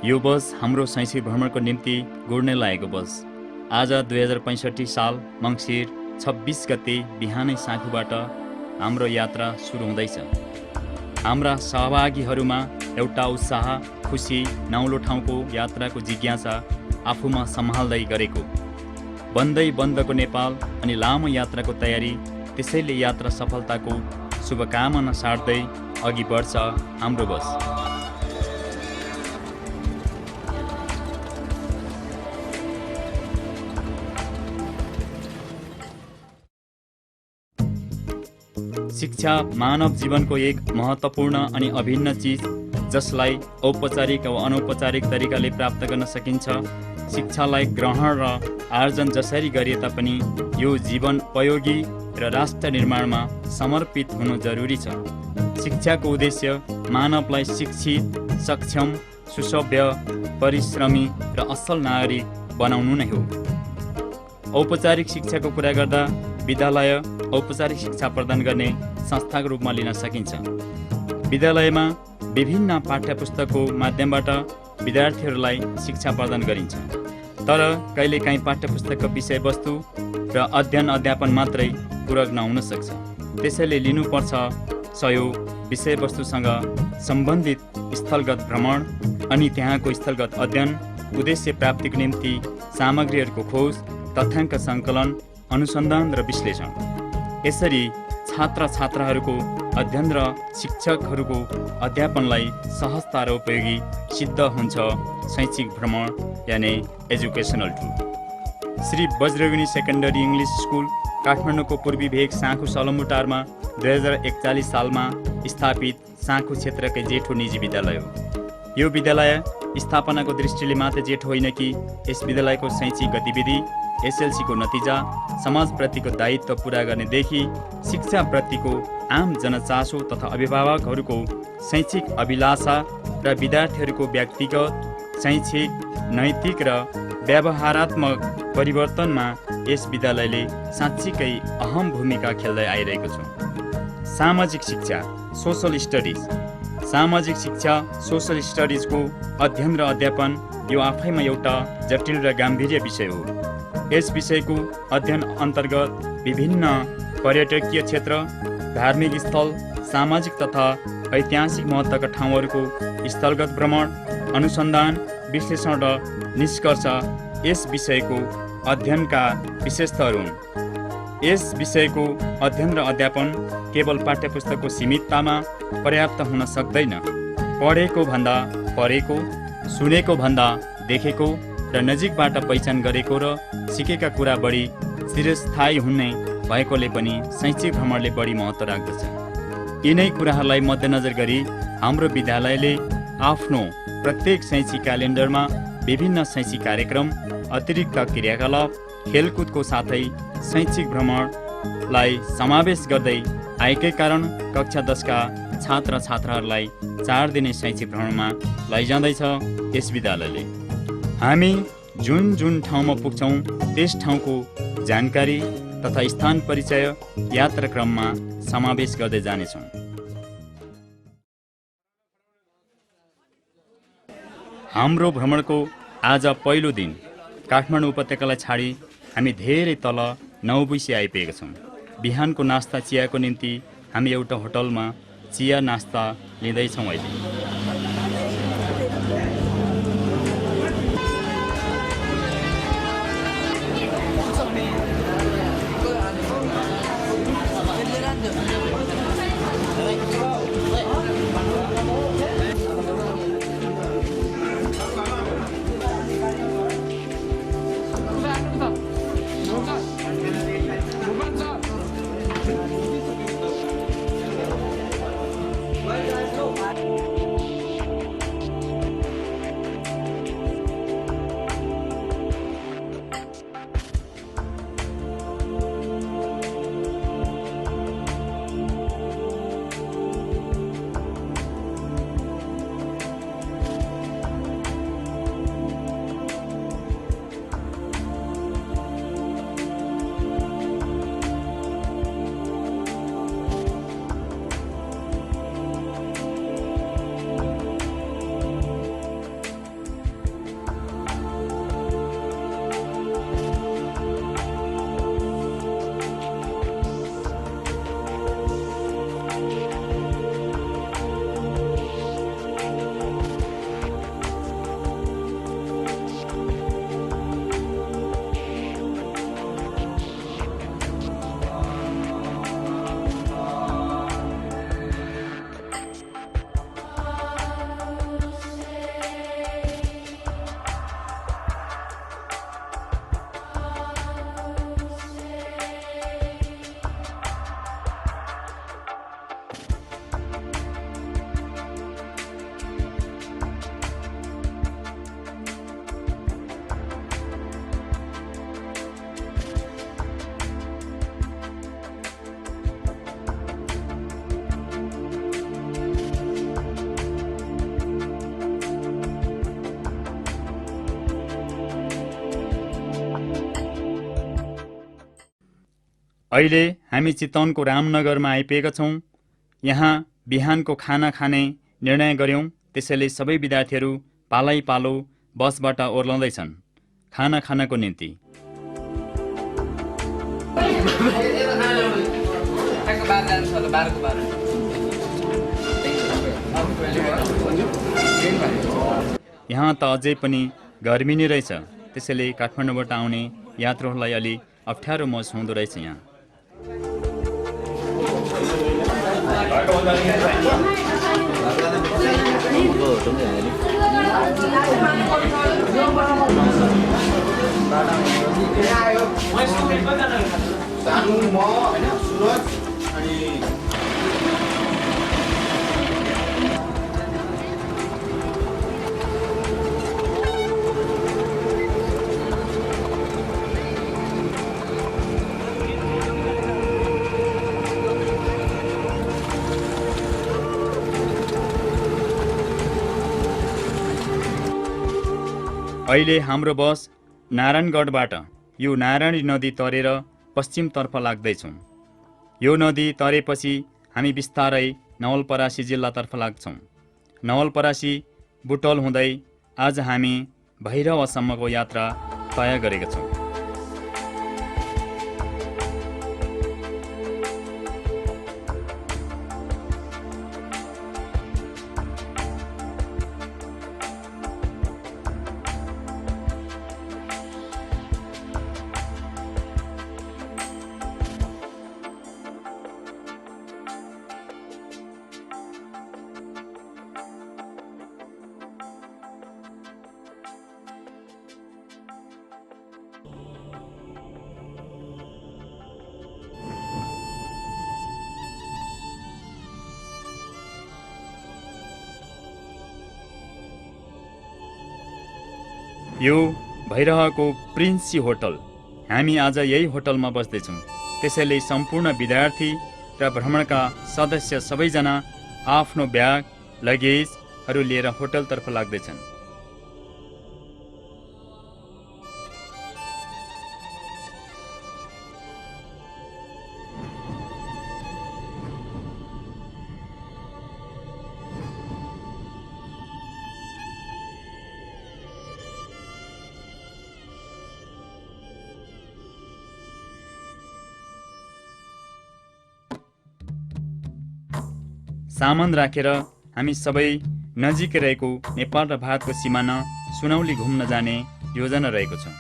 यो बस हाम्रो शैक्षिक भ्रमणको निम्ति गुड्ने लागेको बस। आज 2065 साल मङ्सिर 26 गते बिहानै साँखुबाट हाम्रो यात्रा सुरु हुँदैछ। हाम्रा सहभागीहरूमा एउटा उत्साह, खुसी, नौलो ठाउँको यात्राको जिज्ञासा आफूमा सम्हाल्दै गरेको। बन्दै बन्दको नेपाल अनि लामो यात्राको तयारी, त्यसैले यात्रा सफलताको शुभकामना साट्दै अघि बढ्छ हाम्रो बस। शिक्षा मानव जीवनको एक महत्त्वपूर्ण अनि अभिन्न चिज, जसलाई औपचारिक वा अनौपचारिक तरिकाले प्राप्त गर्न सकिन्छ। शिक्षालाई ग्रहण र आर्जन जसरी गरिए तापनि यो जीवनोपयोगी र राष्ट्र निर्माणमा समर्पित हुनु जरुरी छ। शिक्षाको उद्देश्य मानवलाई शिक्षित, सक्षम, सुसभ्य, परिश्रमी र असल नागरिक बनाउनु नै हो। औपचारिक शिक्षाको कुरा गर्दा विद्यालय औपचारिक शिक्षा प्रदान गर्ने संस्थाको रूपमा लिन सकिन्छ। विद्यालयमा विभिन्न पाठ्यपुस्तकको माध्यमबाट विद्यार्थीहरूलाई शिक्षा प्रदान गरिन्छ। तर कहिलेकाहीँ पाठ्यपुस्तकको विषयवस्तु र अध्ययन अध्यापन मात्रै पूरक नहुन सक्छ। त्यसैले लिनुपर्छ सहयोग, विषयवस्तुसँग सम्बन्धित स्थलगत भ्रमण अनि त्यहाँको स्थलगत अध्ययन, उद्देश्य प्राप्तिको निम्ति सामग्रीहरूको खोज, तथ्याङ्क सङ्कलन, अनुसन्धान र विश्लेषण। यसरी छात्र छात्राहरूको अध्ययन र शिक्षकहरूको अध्यापनलाई सहजता र उपयोगी सिद्ध हुन्छ शैक्षिक भ्रमण यानि educational tour. Shri Bajragini secondary English school काठमाडौँको पूर्वी भेग साँखु सलमुटारमा 2041 सालमा स्थापित साँखु क्षेत्रकै जेठो निजी विद्यालय हो। यो विद्यालय स्थापनाको दृष्टिले मात्रै जेठो होइन कि यस विद्यालयको शैक्षिक गतिविधि, एसएलसीको नतिजा, समाजप्रतिको दायित्व पुरा गर्नेदेखि शिक्षाप्रतिको आम जनचासो तथा अभिभावकहरूको शैक्षिक अभिलाषा र विद्यार्थीहरूको व्यक्तिगत, शैक्षिक, नैतिक र व्यवहारात्मक परिवर्तनमा यस विद्यालयले साँच्चीकै अहम भूमिका खेल्दै आइरहेको छ। सामाजिक शिक्षा, सोसल स्टडिज। सामाजिक शिक्षा, सोसल स्टडिजको अध्ययन र अध्यापन यो आफैमा एउटा जटिल र गम्भीर विषय हो। यस विषयको अध्ययन अन्तर्गत विभिन्न पर्यटकीय क्षेत्र, धार्मिक स्थल, सामाजिक तथा ऐतिहासिक महत्त्वका ठाउँहरूको स्थलगत भ्रमण, अनुसन्धान, विश्लेषण र निष्कर्ष यस विषयको अध्ययनका विशेषताहरू हुन्। यस विषयको अध्ययन र अध्यापन केवल पाठ्यपुस्तकको सीमिततामा पर्याप्त हुन सक्दैन। पढेको भन्दा पढेको, सुनेको भन्दा देखेको र नजिकबाट पहिचान गरेको र सिकेका कुरा बढी चिरस्थायी हुने भएकोले पनि शैक्षिक भ्रमणले बढी महत्त्व राख्दछ। यिनै कुराहरूलाई मध्यनजर गरी हाम्रो विद्यालयले आफ्नो प्रत्येक शैक्षिक क्यालेन्डरमा विभिन्न शैक्षिक कार्यक्रम, अतिरिक्त क्रियाकलाप, खेलकुदको साथै शैक्षिक भ्रमणलाई समावेश गर्दै आएकै कारण कक्षा 10 का छात्र छात्राहरूलाई 4 दिने शैक्षिक भ्रमणमा लैजाँदैछ यस विद्यालयले। हामी जुन जुन ठाउँमा पुग्छौँ त्यस ठाउँको जानकारी तथा स्थान परिचय यात्राक्रममा समावेश गर्दै जानेछौँ। हाम्रो भ्रमणको आज पहिलो दिन काठमाडौँ उपत्यकालाई छाडी हामी धेरै तल नौबुसी आइपुगेका छौँ। बिहानको नास्ता चियाको निम्ति हामी एउटा होटलमा चिया नास्ता लिँदैछौँ। अहिले अहिले हामी चितवनको रामनगरमा आइपुगेका छौँ। यहाँ बिहानको खाना खाने निर्णय गर्यौँ। त्यसैले सबै विद्यार्थीहरू पालै पालो बसबाट ओर्लाउँदैछन् खाना खानको निम्ति। यहाँ त अझै पनि गर्मी नै रहेछ। त्यसैले काठमाडौँबाट आउने यात्रुहरूलाई अलि अप्ठ्यारो महसुस हुँदो रहेछ यहाँ। अहिले हाम्रो बस नारायणगढबाट यो नारायणी नदी तरेर पश्चिमतर्फ लाग्दैछौँ। यो नदी तरेपछि हामी बिस्तारै नवलपरासी जिल्लातर्फ लाग्छौँ। नवलपरासी बुटोल हुँदै आज हामी भैरवसम्मको यात्रा तय गरेका छौँ। यो भइरहेको प्रिन्सी होटल। हामी आज यही होटलमा बस्दैछौँ। त्यसैले सम्पूर्ण विद्यार्थी र भ्रमणका सदस्य सबैजना आफ्नो ब्याग लगेजहरू लिएर होटलतर्फ लाग्दैछन्। सामान राखेर हामी सबै नजिकै रहेको नेपाल र भारतको सिमाना सुनौली घुम्न जाने योजना रहेको छ।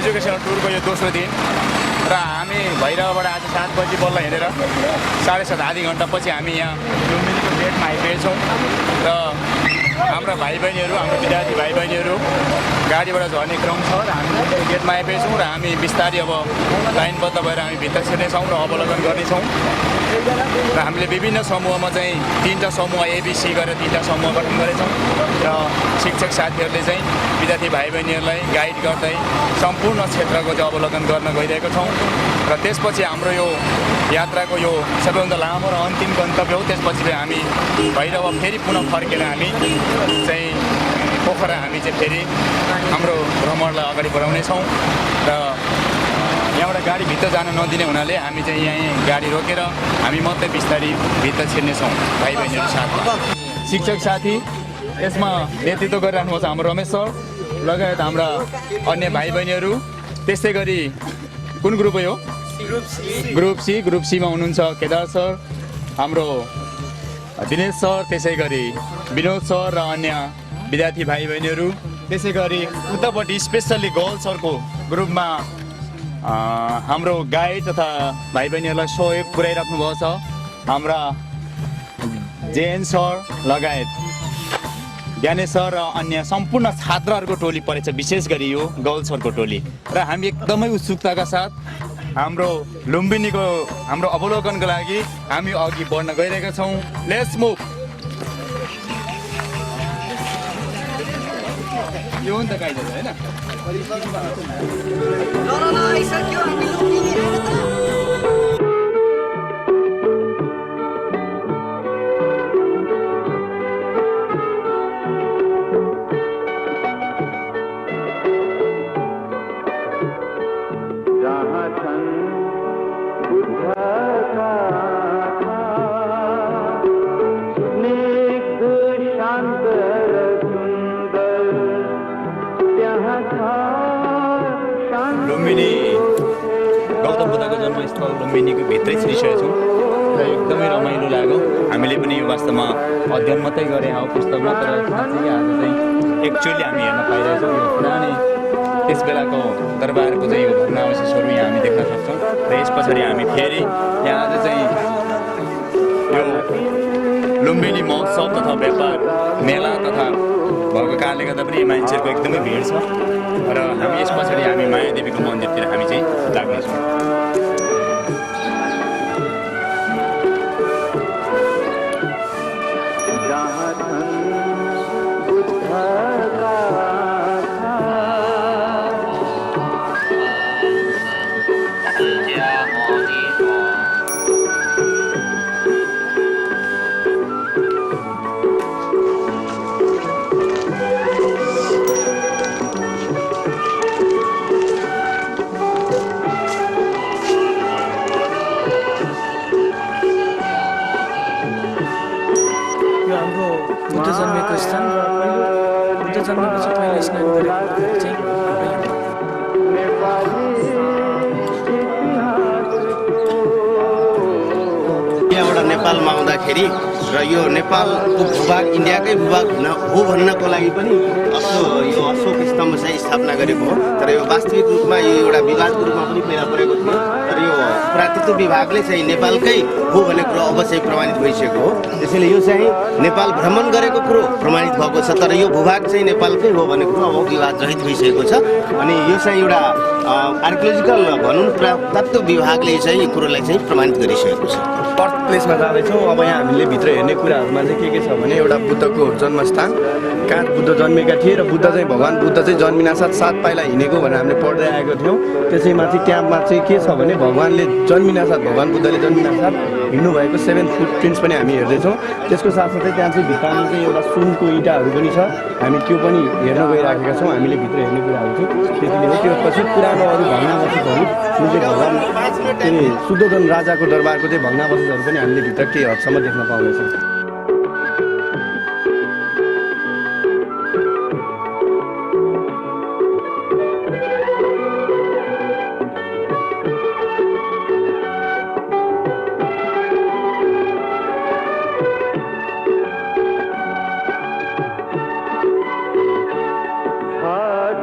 एजुकेसनल टुरको यो दोस्रो दिन र हामी भैरवबाट आज 7 बजी बल्ल हिँडेर 7:30 आधी घन्टापछि हामी यहाँ लुम्बिनीको गेटमा आइपुगेका छौँ र हाम्रा भाइ बहिनीहरू हाम्रो विद्यार्थी भाइ बहिनीहरू गाडीबाट झर्ने क्रम छ र हामी गेटमा आइपुगेका छौँ र हामी बिस्तारै अब लाइनबद्ध भएर हामी भित्र छिर्नेछौँ र अवलोकन गर्नेछौँ र हामीले विभिन्न समूहमा चाहिँ 3टा समूह एबिसी गरेर 3टा समूह गठन गरेछौँ र शिक्षक साथीहरूले चाहिँ विद्यार्थी भाइ बहिनीहरूलाई गाइड गर्दै सम्पूर्ण क्षेत्रको चाहिँ अवलोकन गर्न गइरहेको छौँ र त्यसपछि हाम्रो यो यात्राको यो सबैभन्दा लामो र अन्तिम गन्तव्य हो। त्यसपछि चाहिँ हामी भैरव फेरि पुनः फर्केर हामी चाहिँ पोखरा हामी चाहिँ फेरि हाम्रो भ्रमणलाई अगाडि बढाउनेछौँ र यहाँबाट गाडी भित्र जान नदिने हुनाले हामी चाहिँ यहीँ गाडी रोकेर हामी मात्रै बिस्तारै भित्र छिर्नेछौँ भाइ बहिनीहरू साथमा। शिक्षक साथी यसमा नेतृत्व गरिरहनु छ हाम्रो रमेश सर लगायत हाम्रा अन्य भाइ बहिनीहरू। त्यस्तै गरी कुन ग्रुप हो यो? ग्रुप सीमा हुनुहुन्छ केदार सर, हाम्रो दिनेश सर, त्यसै गरी विनोद सर र अन्य विद्यार्थी भाइ बहिनीहरू। त्यसै गरी उतापट्टि स्पेसल्ली गर्ल्सहरूको ग्रुपमा हाम्रो गाइड तथा भाइ बहिनीहरूलाई सहयोग पुर्याइराख्नु भएको छ हाम्रा जेएन सर लगायत ज्ञानेश सर र अन्य सम्पूर्ण छात्रहरूको टोली परेछ, विशेष गरी यो गर्ल्सहरूको टोली। र हामी एकदमै उत्सुकताका साथ हाम्रो लुम्बिनीको हाम्रो अवलोकनको लागि हामी अघि बढ्न गइरहेका छौँ। Let's move. यो हो नि त काइदा हैन? लुम्बिनी गौतम बुद्धको जन्मस्थल लुम्बिनीको भित्रै छिरिसकेको छौँ र एकदमै रमाइलो लाग्यो। हामीले पनि यो वास्तवमा अध्ययन मात्रै गरे हो पुस्तकमा, तर साँच्चै आज चाहिँ एक्चुअली हामी हेर्न पाइरहेछौँ यो पुरानै त्यस बेलाको दरबारको चाहिँ यो भग्नावशेषहरू यहाँ हामी देख्न सक्छौँ। र यस पछाडि हामी फेरि यहाँ आज चाहिँ यो लुम्बिनी महोत्सव तथा व्यापार मेला तथा भएको कारणले गर्दा पनि मान्छेहरूको एकदमै भिड छ र हामी यस पछाडि हामी मायादेवीको मन्दिरतिर हामी चाहिँ लाग्नेछौँ। बुद्ध जन्मेको स्थान र बुद्ध जन्मेपछि पहिलो स्नान गरेको चाहिँ यहाँबाट नेपालमा आउँदाखेरि र यो नेपालको भूभाग इन्डियाकै भूभाग हो भन्नको लागि पनि यो अशोक स्तम्भ चाहिँ स्थापना गरेको हो। तर यो वास्तविक रूपमा यो एउटा विवादको रूपमा पनि फेला परेको थियो। तर यो पुरातत्व विभागले चाहिँ नेपालकै हो भन्ने कुरो अब चाहिँ प्रमाणित भइसकेको हो। त्यसैले यो चाहिँ नेपाल भ्रमण गरेको कुरो प्रमाणित भएको छ, तर यो भूभाग चाहिँ नेपालकै हो भन्ने कुरो अब विवाद रहित भइसकेको छ। अनि यो चाहिँ एउटा आर्कियोलोजिकल भनौँ पुरातत्व विभागले चाहिँ यो कुरोलाई चाहिँ प्रमाणित गरिसकेको छ। बर्थ प्लेसमा जाँदैछौँ। अब यहाँ हामीले भित्र हेर्ने कुराहरूमा चाहिँ के छ भने एउटा बुद्धको जन्मस्थान, कहाँ बुद्ध जन्मेका थिए र बुद्ध चाहिँ भगवान् बुद्ध चाहिँ जन्मिनासाथ 7 पाइला हिँडेको भनेर हामीले पढ्दै आएको थियौँ। त्यसैमाथि त्यहाँमा चाहिँ के छ भने भगवान् बुद्धले जन्मिनासाथ हिँड्नु भएको 7 फुटप्रिन्ट्स पनि हामी हेर्दैछौँ। त्यसको साथसाथै त्यहाँ चाहिँ भित्तामा चाहिँ एउटा सुनको इँटाहरू पनि छ, हामी त्यो पनि हेर्न गइराखेका छौँ। हामीले भित्र हेर्ने कुराहरू चाहिँ त्यतिले हो। त्यो पछि पुरानो अरू भग्नावशेषहरू जुन चाहिँ भगवान् शुद्धोधन राजाको दरबारको चाहिँ भग्नावशेषहरू पनि हामीले भित्र केही हदसम्म देख्न पाउँदैछौँ।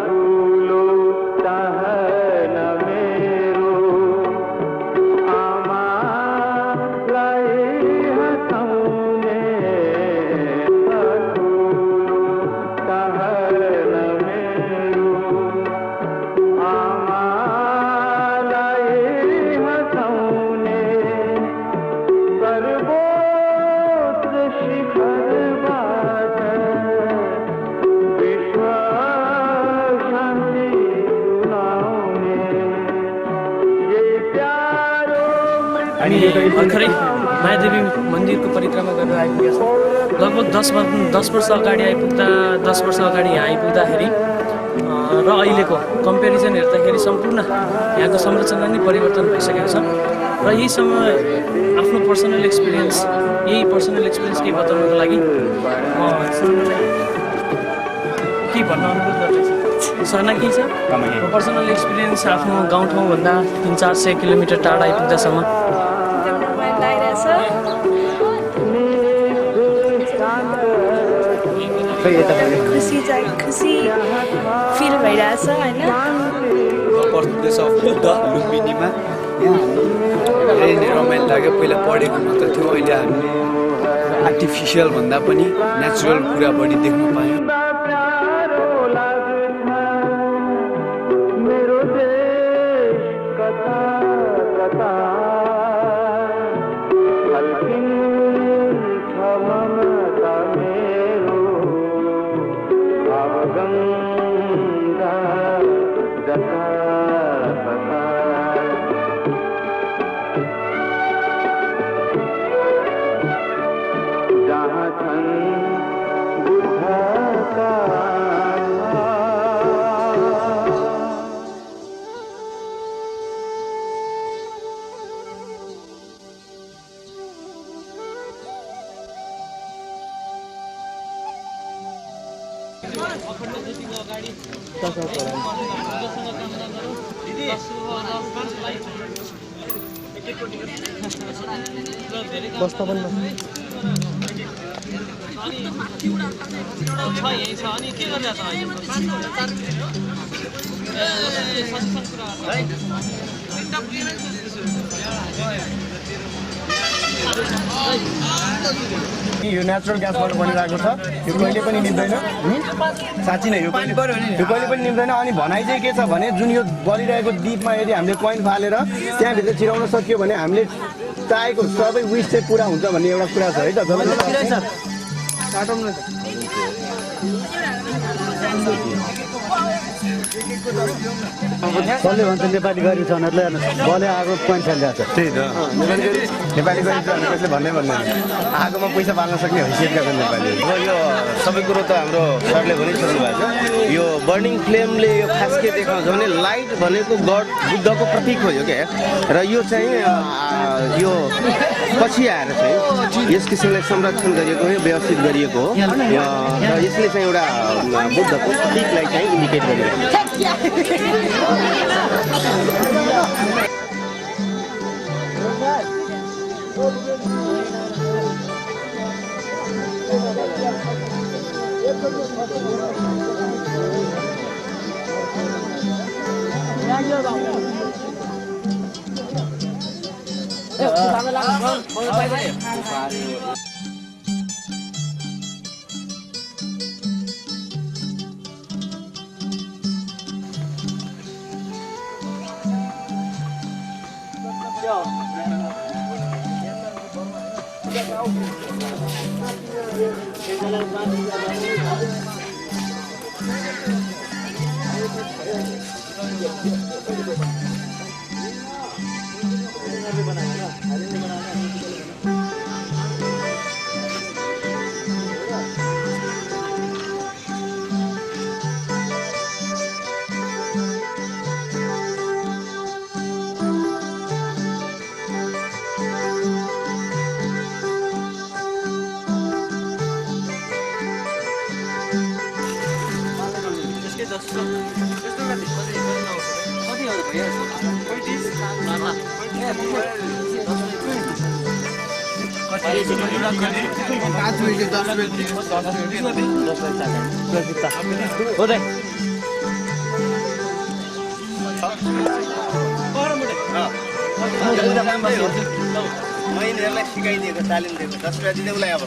ठुलो हामी भर्खरै मायादेवी मन्दिरको परिक्रमा गरेर आइपुगेका छौँ। लगभग 10 वर्ष अगाडि आइपुग्दा 10 वर्ष अगाडि यहाँ आइपुग्दाखेरि र अहिलेको कम्पेरिजन हेर्दाखेरि सम्पूर्ण यहाँको संरचना नै परिवर्तन भइसकेको छ। र यही समय आफ्नो पर्सनल एक्सपिरियन्स केही बताउनको लागि म के भन्न अनुरोध गर्दैछु। सरना के छ पर्सनल एक्सपिरियन्स आफ्नो गाउँठाउँभन्दा 300-400 किलोमिटर टाढा आइपुग्दासम्म खुसी फिल भइरहेछ होइन। पर्सेन्टेज अफ बुद्ध लुम्बिनीमा धेरै नै रमाइलो लाग्यो। पहिला पढेको मात्र थियो, अहिले हामीले आर्टिफिसियल भन्दा पनि नेचुरल कुरा बढी देख्न पायौँ। यो नेचुरल ग्यासबाट बनिरहेको छ, यो कहिले पनि निप्दैन। साँच्ची नै यो कहिले पनि निप्दैन। अनि भनाइ चाहिँ के छ भने जुन यो बलिरहेको दीपमा यदि हामीले कोइन फालेर त्यहाँभित्र छिराउन सक्यो भने हामीले चाहेको सबै विस चाहिँ पुरा हुन्छ भन्ने एउटा कुरा छ है त। कसले भन्छ नेपाली गरिब छ उनीहरूलाई बले आगो कोइन फालिरहेको छ। त्यही त नेपाली गरिब कसले भन्नै आगोमा पैसा पाल्न सक्ने हैसियतका छन् नेपाली। अब यो सबै कुरो त हाम्रो सरले भनिसक्नु भएको छ। यो बर्निङ फ्लेमले यो खास के देखाउँछ भने लाइट भनेको गड बुद्धको प्रतीक हो यो क्या। र यो चाहिँ यो पछि आएर चाहिँ यस किसिमलाई संरक्षण गरिएको हो, व्यवस्थित गरिएको हो। र यसले चाहिँ एउटा बुद्धको प्रतीकलाई चाहिँ इन्डिकेट गरिरहेको छ। महिनेहरूलाई सिकाइदिएको तालिम दिएको 10 रुपियाँ दिँदै उसलाई अब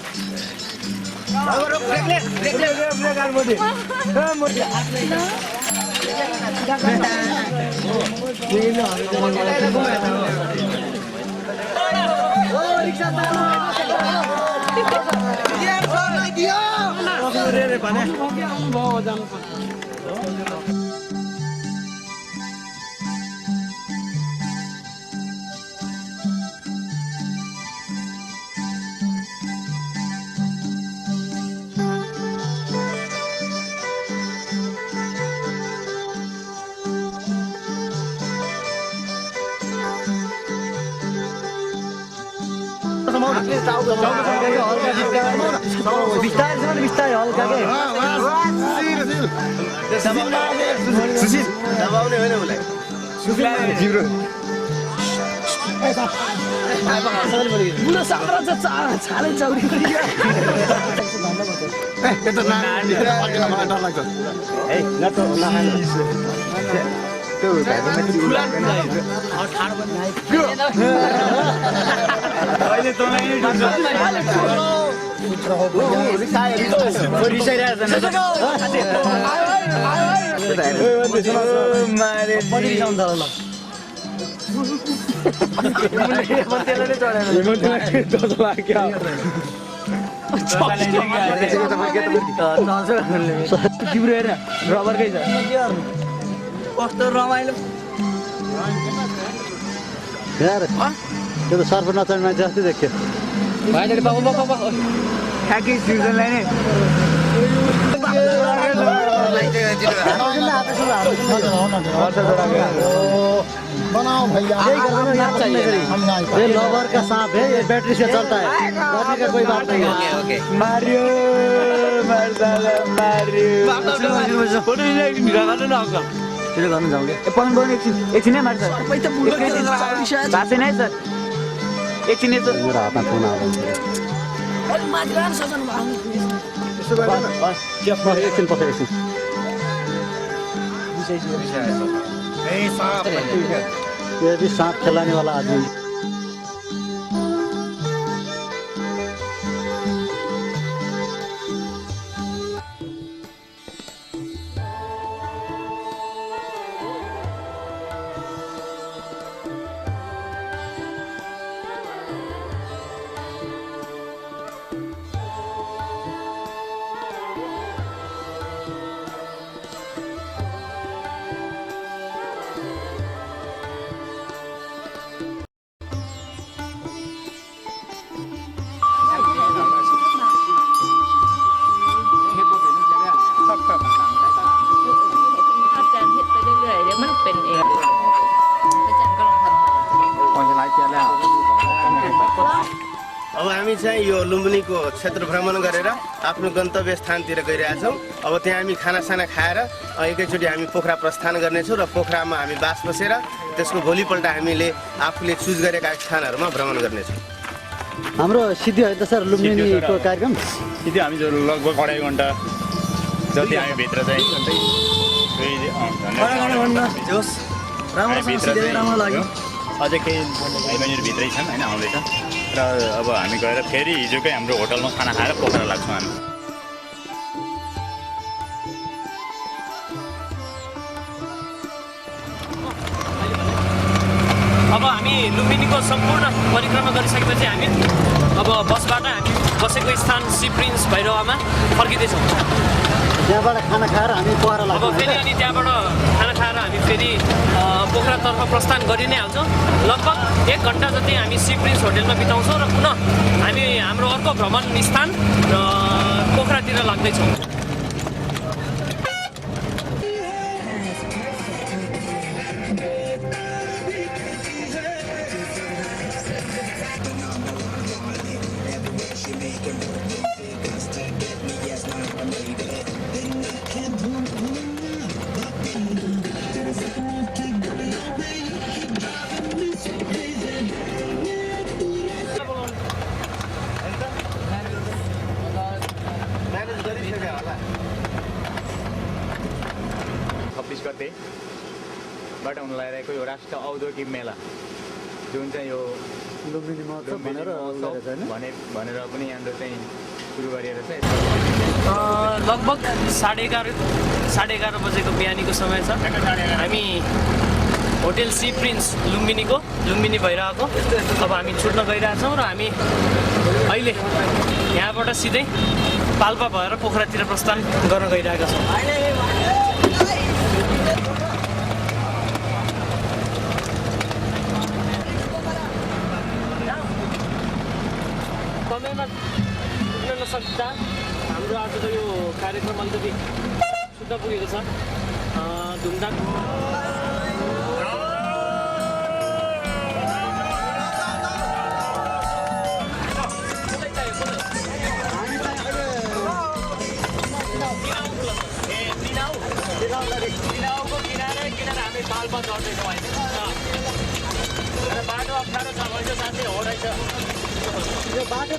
बिस्तारै हल्का के सुशील दबाउने होइन उसलाई छालै चौरी तिम्रो हेर रबरकै छ कस्तो रमाइलो यार त्यो त सर्फ नचढ्ने मान्छे जस्तै देख्यो ये लवर का सांप है, ये बैटरी से चलता है, बैटरी का कोई बात नहीं है। त्यसले गर्नु जाउँ एकछिनै मार्छ एकछिनै मेरो हातमा फोन आउँछ एकछिन पछि एकछिन ये भी सांप खिलाने वाला आदमी अब हामी चाहिँ यो लुम्बिनीको क्षेत्र भ्रमण गरेर आफ्नो गन्तव्य स्थानतिर गइरहेका छौँ। अब त्यहाँ हामी खानासाना खाएर एकैचोटि हामी पोखरा प्रस्थान गर्नेछौँ र पोखरामा हामी बास बसेर त्यसको भोलिपल्ट हामीले आफूले चुज गरेका स्थानहरूमा भ्रमण गर्नेछौँ। हाम्रो सिद्धि होइन त सर लुम्बिनीको कार्यक्रम सिधै हामी लगभग 2.5 घन्टा जति हामी भित्र चाहिँ अझै केही भाइबहिनीहरू भित्रै छन् होइन आउँदैछ र अब हामी गएर फेरि हिजोकै हाम्रो होटलमा खाना खाएर पोखरा लाग्छौँ हामी। अब हामी लुम्बिनीको सम्पूर्ण परिक्रमा गरिसकेपछि हामी अब बसबाट हामी बसेको स्थान सी प्रिन्स भैरवामा फर्किँदैछौँ। त्यहाँबाट खाना खाएर हामी पोखरा अब लाग्छौँ फेरि अनि त्यहाँबाट खाना खाएर हामी फेरि पोखरातर्फ प्रस्थान गरि नै हाल्छौँ। लगभग 1 घन्टा जति हामी सी प्रिन्स होटेलमा बिताउँछौँ र पुनः हामी हाम्रो अर्को भ्रमण स्थान र पोखरातिर लाग्दैछौँ। बाट हुन लागिरहेको यो राष्ट्रिय औद्योगिक मेला जुन चाहिँ यो लुम्बिनी महोत्सव भनेर भनेर पनि यहाँनिर चाहिँ सुरु गरिएको छ। लगभग 11:30 बजेको बिहानीको समय छ। हामी होटेल सी प्रिन्स लुम्बिनी भइरहेको अब हामी छुट्न गइरहेछौँ र हामी अहिले यहाँबाट सिधै पाल्पा भएर पोखरातिर प्रस्थान गर्न गइरहेका छौँ। समयमा पुग्न नसक्दा हाम्रो आजको यो कार्यक्रम अलिकति सुध पुगेको छ। धुमधाम चढ्दैछौँ अहिले र बाटो अप्ठ्यारो छ भन्छ साथी हो रहेछ यो बाटो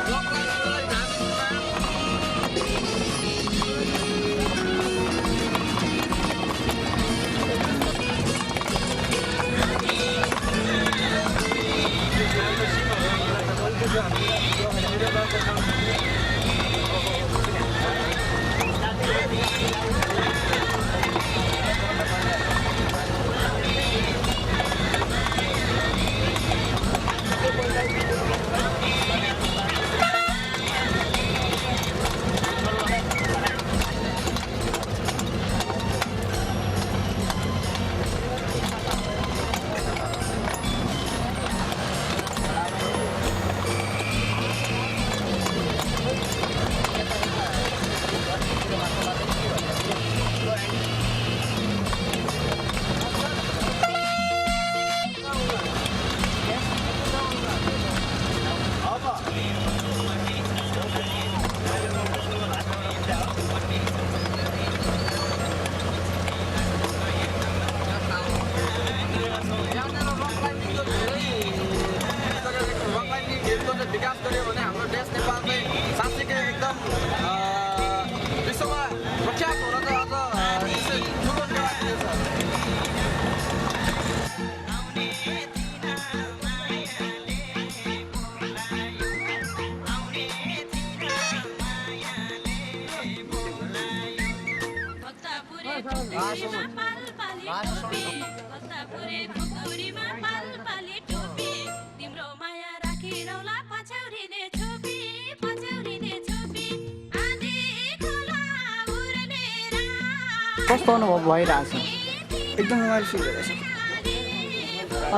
विकास गर्यो भने हाम्रो देश नेपाल चाहिँ साँच्चीकै एकदम विश्वमा प्रख्यात हुन त अझ ठुलो टेवा दिनेछ। कस्तो अनुभव भइरहेछ? एकदम रमाइलो फिल भइरहेछ।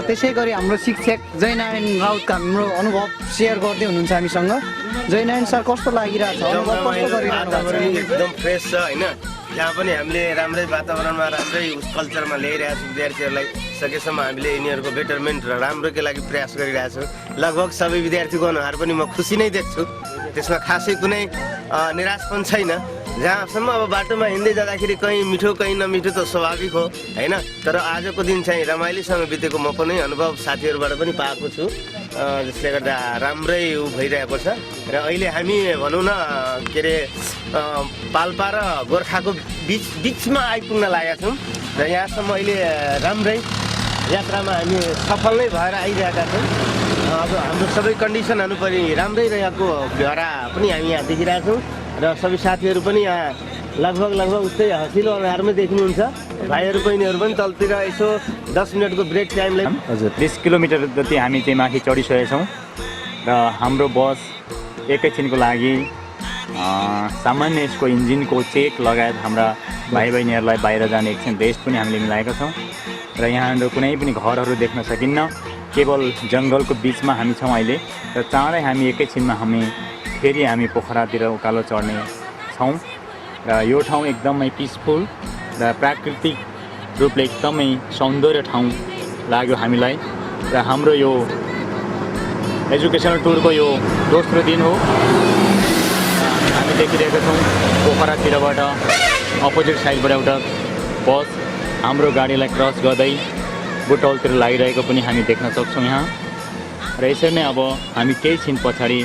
त्यसै गरी हाम्रो शिक्षक जयनारायण राउतका हाम्रो अनुभव सेयर गर्दै हुनुहुन्छ हामीसँग। जयनारायण सर कस्तो लागिरहेछ? अनुभव कस्तो गरिरहनु भएको छ? एकदम फ्रेस छ होइन। जहाँ पनि हामीले राम्रै वातावरणमा राम्रै कल्चरमा ल्याइरहेको छौँ विद्यार्थीहरूलाई। सकेसम्म हामीले यिनीहरूको बेटरमेन्ट र राम्रोकै लागि प्रयास गरिरहेछौँ। लगभग सबै विद्यार्थीको अनुहार पनि म खुसी नै देख्छु। त्यसमा खासै कुनै निराश पनि छैन। जहाँसम्म अब बाटोमा हिँड्दै जाँदाखेरि कहीँ मिठो कहीँ नमिठो त स्वाभाविक हो होइन। तर आजको दिन चाहिँ रमाइलोसँग बितेको म पनि अनुभव साथीहरूबाट पनि पाएको छु, जसले गर्दा राम्रै भइरहेको छ। र अहिले हामी भनौँ न के अरे पाल्पा र गोर्खाको बिचमा आइपुग्न लागेका छौँ र यहाँसम्म अहिले राम्रै यात्रामा हामी सफल नै भएर आइरहेका छौँ। अब हाम्रो सबै कन्डिसनहरू पनि राम्रै रहेको भएर पनि हामी यहाँ देखिरहेछौँ र सबै साथीहरू पनि यहाँ लगभग उस्तै हँसिलो अनुहारमै देखिनुहुन्छ। भाइहरू बहिनीहरू पनि तलतिर यसो 10 मिनटको ब्रेक टाइमलाई हजुर 30 किलोमिटर जति हामी चाहिँ माथि चढिसकेका छौँ र हाम्रो बस एकैछिनको लागि सामान्य यसको इन्जिनको चेक लगायत हाम्रा भाइ बहिनीहरूलाई बाहिर जाने एकछिन रेस्ट पनि हामीले मिलाएका छौँ र यहाँनिर कुनै पनि घरहरू देख्न सकिन्न, केवल जङ्गलको बिचमा हामी छौँ अहिले र चाँडै हामी एकैछिनमा फेरि हामी पोखरातिर उकालो चढ्ने छौँ र यो ठाउँ एकदमै पिसफुल र प्राकृतिक रूपले एकदमै सौन्दर्य ठाउँ लाग्यो हामीलाई। र हाम्रो यो एजुकेसनल टुरको यो दोस्रो दिन हो। हामी देखिरहेका छौँ पोखरातिरबाट अपोजिट साइडबाट एउटा बस हाम्रो गाडीलाई क्रस गर्दै बुटौलतिर लागिरहेको पनि हामी देख्न सक्छौँ यहाँ। र यसरी नै अब हामी केही छिन पछाडि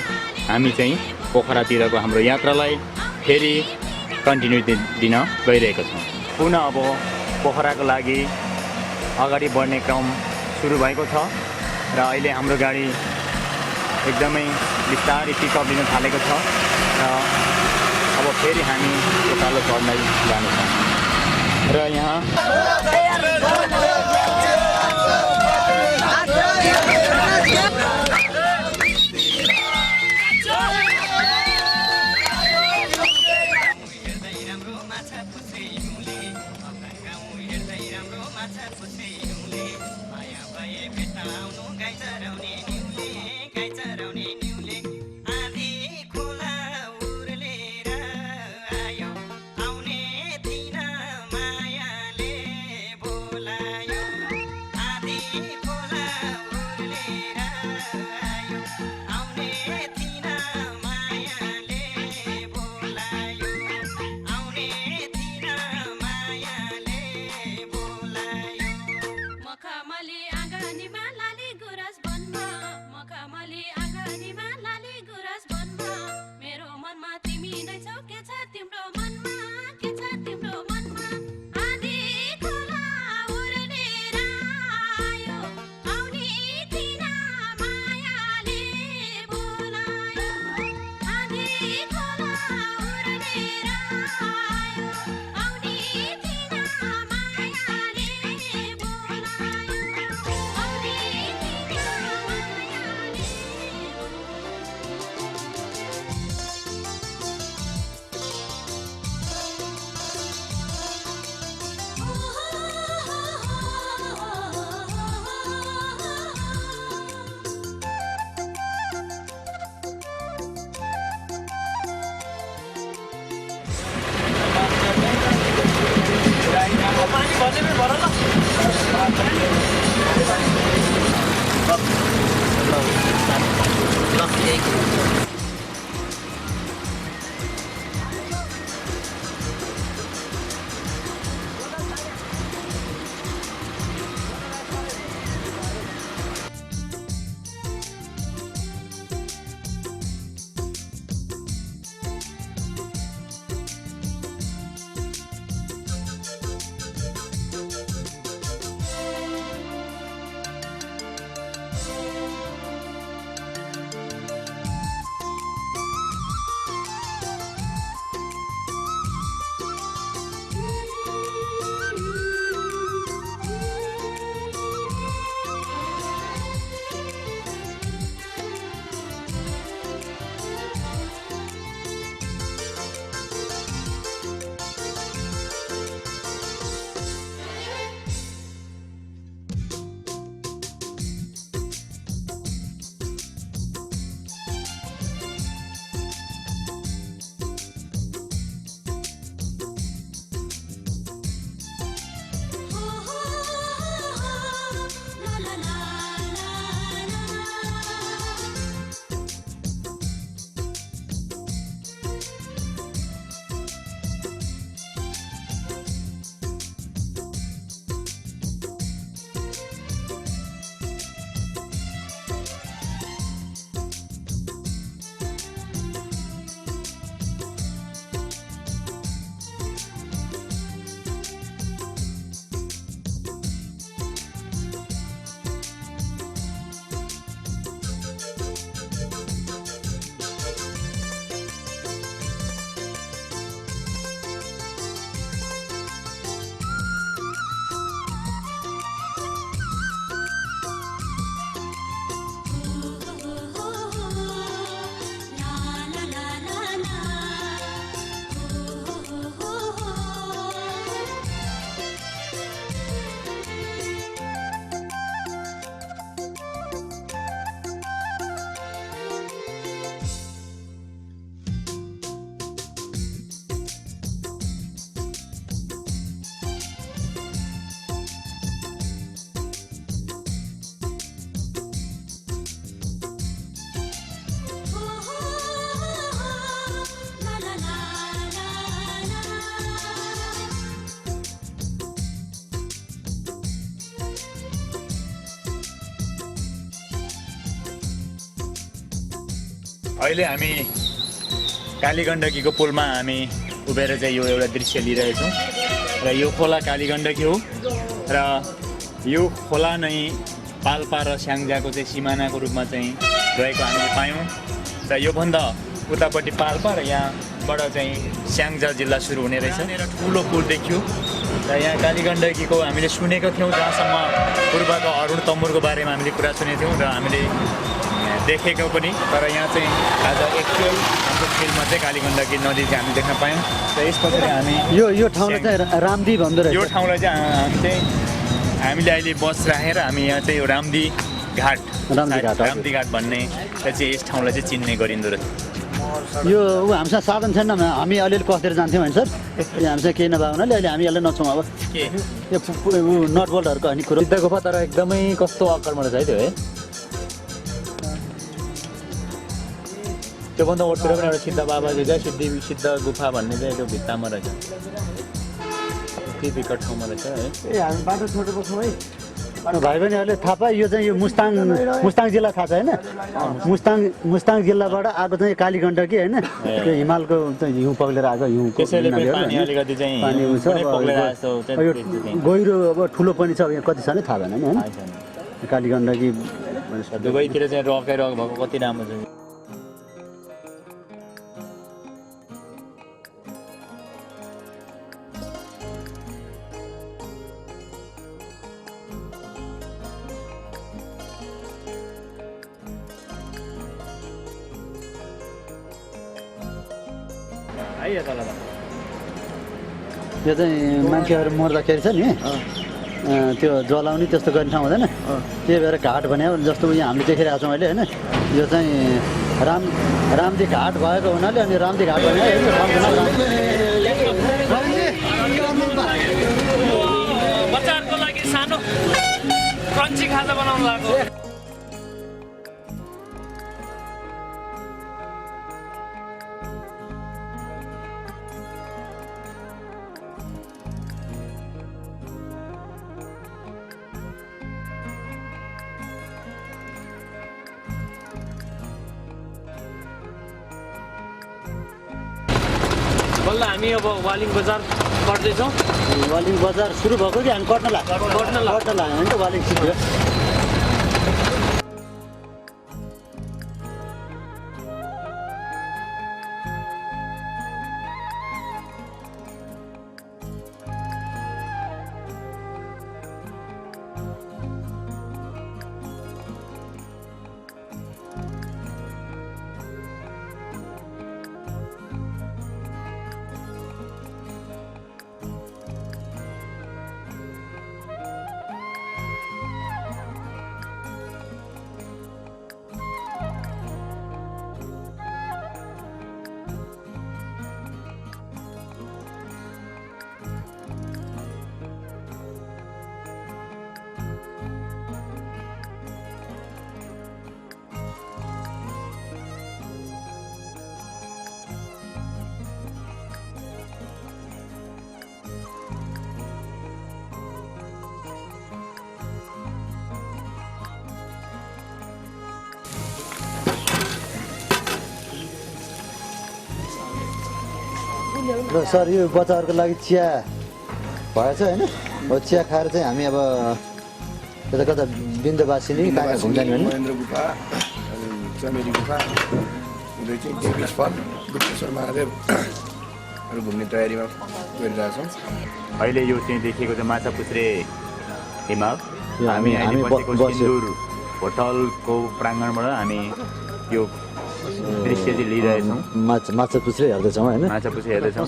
हामी चाहिँ पोखरातिरको हाम्रो यात्रालाई फेरि कन्टिन्यू दिन गइरहेका छौँ। पुनः अब पोखराको लागि अगाडि बढ्ने क्रम सुरु भएको छ र अहिले हाम्रो गाडी एकदमै बिस्तारै पिकअप लिन थालेको छ र अब फेरि हामी उकालो चढ्दै जानेछौँ र यहाँ पानीमा लाली गुराँस मनमा मेरो मनमा तिमी नै छौ के छ तिम्रो मनमा के छ तिम्रो मनमा आधी खोला उर्नेर आयो आउने तिना मायाले बोलायो आधी खोला उर्नेर आयो आउने तिना मायाले बोलायो आउने तिना अहिले हामी कालीगण्डकीको पुलमा हामी उभिएर चाहिँ यो एउटा दृश्य लिइरहेछौँ र यो खोला कालीगण्डकी हो र यो खोला नै पाल्पा र स्याङ्जाको चाहिँ सिमानाको रूपमा चाहिँ रहेको हामीले पायौँ र योभन्दा उतापट्टि पाल्पा र यहाँबाट चाहिँ स्याङ्जा जिल्ला सुरु हुने रहेछ र ठुलो पुल देखियो र यहाँ कालीगण्डकीको हामीले सुनेको थियौँ जहाँसम्म पूर्वको अरुण तम्बुरको बारेमा हामीले कुरा सुनेको थियौँ र हामीले देखेको पनि तर यहाँ चाहिँ आज एक्चुअल हाम्रो फिल्डमा चाहिँ कालीगण्डकी नदी चाहिँ हामी देख्न पायौँ र यस पछाडि हामी यो ठाउँलाई चाहिँ रामदी भन्दो रहेछ। यो ठाउँलाई चाहिँ हामीले अहिले बस राखेर हामी यहाँ चाहिँ यो रामदी घाट भन्ने चाहिँ यस ठाउँलाई चाहिँ चिन्ने गरिँदो रहेछ। यो हामीसँग साधन छैन हामी अलिअलि कसेर जान्थ्यौँ होइन सर हामीसँग केही नभए हुनाले अहिले हामी यसलाई नछौँ अब यो नट बोल्टहरूको अनि कुरो सिद्ध गुफा तर एकदमै कस्तो आकारमा रहेछ है त्यो है त्योभन्दा ओरतिर पनि एउटा सिद्ध बाबाजी चाहिँ सिद्ध गुफा भन्ने चाहिँ त्यो भित्तामा रहेछ के विकट ठाउँमा रहेछ है ए हामी बाटो छोटो बस्छौँ है भाइ बहिनीहरूले थाहा पाए यो चाहिँ यो मुस्ताङ जिल्ला थाहा छ होइन मुस्ताङ जिल्लाबाट आएको चाहिँ कालीगण्डकी होइन त्यो हिमालको चाहिँ हिउँ पग्लेर आएको हिउँको त्यसैले पनि हिमालहरू पानी होइन। अलिकति चाहिँ पानी हुन्छ कुनै पग्लेर आएको छ, यो चाहिँ गहिरो अब ठुलो पनि छ अब यहाँ कति छ नि थाहा भएन नि होइन कालीगण्डकी दुवैतिर चाहिँ रकै रक भएको कति राम्रो छ। यो चाहिँ मान्छेहरू मर्दाखेरि छ नि त्यो जलाउने त्यस्तो गर्ने ठाउँ हुँदैन त्यही भएर घाट भने जस्तो यहाँ हामीले देखिरहेको छौँ अहिले होइन यो चाहिँ रामजी घाट भएको हुनाले अनि रामजी घाट भने बच्चाहरूको लागि सानो क्रन्ची खाजा बनाउनु लाग्यो। बल्ल हामी अब वालिङ बजार पढ्दैछौँ। वालिङ बजार सुरु भएको कि हामी कट्न लाग्यो भने त वालिङ सिक्यो। र सर यो बच्चाहरूको लागि चिया भएछ होइन हो चिया खाएर चाहिँ हामी अब कता कता बिन्दवासिनी कहाँ कहाँ घुम्जाने भने महेन्द्र गुफा अनि चमेली गुफा हुँदै चाहिँ देवीस फल गुप्तेश्वर महादेवहरू घुम्ने तयारीमा गरिरहेछौँ। अहिले यो चाहिँ देखिएको चाहिँ माछापुच्छ्रे हिमाल यो हामी अहिले हामी बसेको बस्यो। सिन्दुर होटलको प्राङ्गणबाट हामी यो दृश्य चाहिँ लिइरहेछौँ, माछापुच्छ्रे हेर्दैछौँ होइन माछापुच्छ्रे हेर्दैछौँ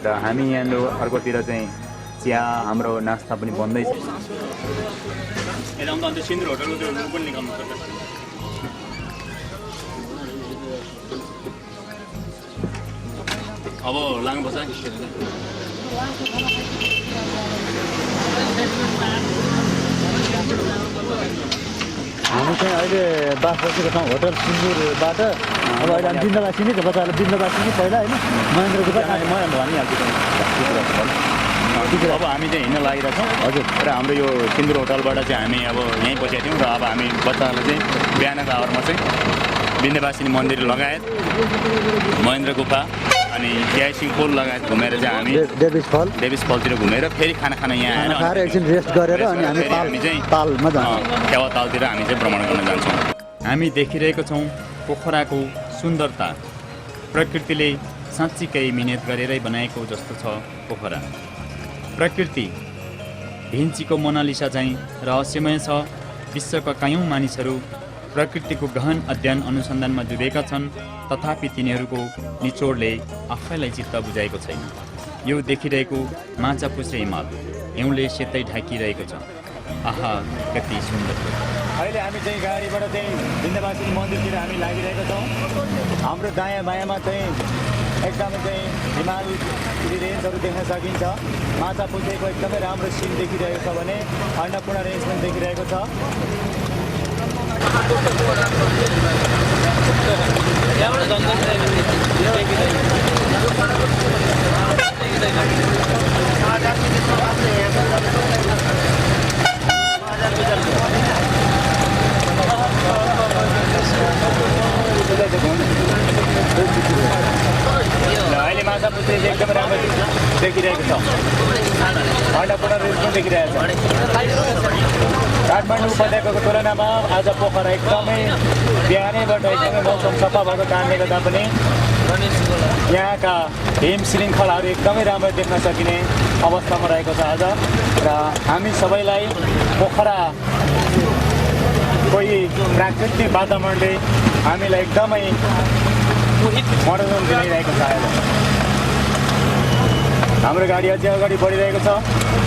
र हामी यहाँनिर अर्कोतिर चाहिँ चिया हाम्रो नास्ता पनि बन्दैछ। सिन्दुर होटलको त्यो रुम पनि निकाल्नु पर्छ। अब लाग्नुपर्छ हामी चाहिँ अहिले बास बसेको ठाउँ होटल सिन्दुरबाट अब अहिले हामी बिन्दवासिनी त बच्चाहरूलाई बिन्दवासिनी पहिला होइन महेन्द्र गुफा म भनिहाल्छु अब हामी चाहिँ हिँड्न लागिरहेछौँ हजुर र हाम्रो यो सिन्दुर होटलबाट चाहिँ हामी अब यहीँ बसेका थियौँ र अब हामी बच्चाहरूलाई चाहिँ बिहानको आवरमा चाहिँ विन्ध्यवासिनी मन्दिर लगायत महेन्द्र गुफा अनि क्यासिङ पोल लगायत घुमेर चाहिँ हामी डेभिस फलतिर घुमेर फेरि खाना खान यहाँ खाएर एकछिन रेस्ट गरेर अनि हामी तालमा जान्छौँ। खेवा तालतिर हामी चाहिँ भ्रमण गर्न जान्छौँ। हामी देखिरहेको छौँ पोखराको सुन्दरता। प्रकृतिले साँच्चीकै मिहिनेत गरेरै बनाएको जस्तो छ पोखरा। प्रकृति भिन्चीको मोनालिसा चाहिँ रहस्यमय छ। विश्वका कयौँ मानिसहरू प्रकृतिको गहन अध्ययन अनुसन्धानमा डुबेका छन्, तथापि तिनीहरूको निचोडले आफैलाई चित्त बुझाएको छैन। यो देखिरहेको माछापुच्छ्रे हिमाल हिउँले सेतै ढाकिरहेको छ। आहा कति सुन्दर। अहिले हामी चाहिँ गाडीबाट चाहिँ विन्ध्यवासिनी मन्दिरतिर हामी लागिरहेका छौँ। हाम्रो दायाँ बायाँमा चाहिँ एकदमै चाहिँ हिमाल रेन्जहरू देख्न सकिन्छ। माछापुच्छ्रेको एकदमै राम्रो सिन देखिरहेको छ भने अन्नपूर्ण रेन्ज पनि देखिरहेको छ। आएपछि एकदमै राम्रो देखिरहेको छ अन्नपूर्ण रेल पनि देखिरहेको छ काठमाडौँ उपत्यकाको तुलनामा आज पोखरा एकदमै बिहानैबाट एकदमै मौसम सफा भएको कारणले गर्दा पनि यहाँका हिम श्रृङ्खलाहरू एकदमै राम्रो देख्न सकिने अवस्थामा रहेको छ आज र हामी सबैलाई पोखरा कोही प्राकृतिक वातावरणले हामीलाई एकदमै मनोरञ्जन दिइरहेको छ आज हाम्रो गाडी अझै अगाडि बढिरहेको छ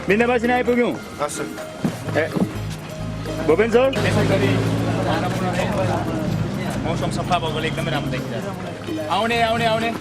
बिन्दाबासी आइपुग्यौँ ए भूपेन सर त्यसै गरी मौसम सफा भएकोले एकदमै राम्रो देखिरहेको छ आउने आउने आउने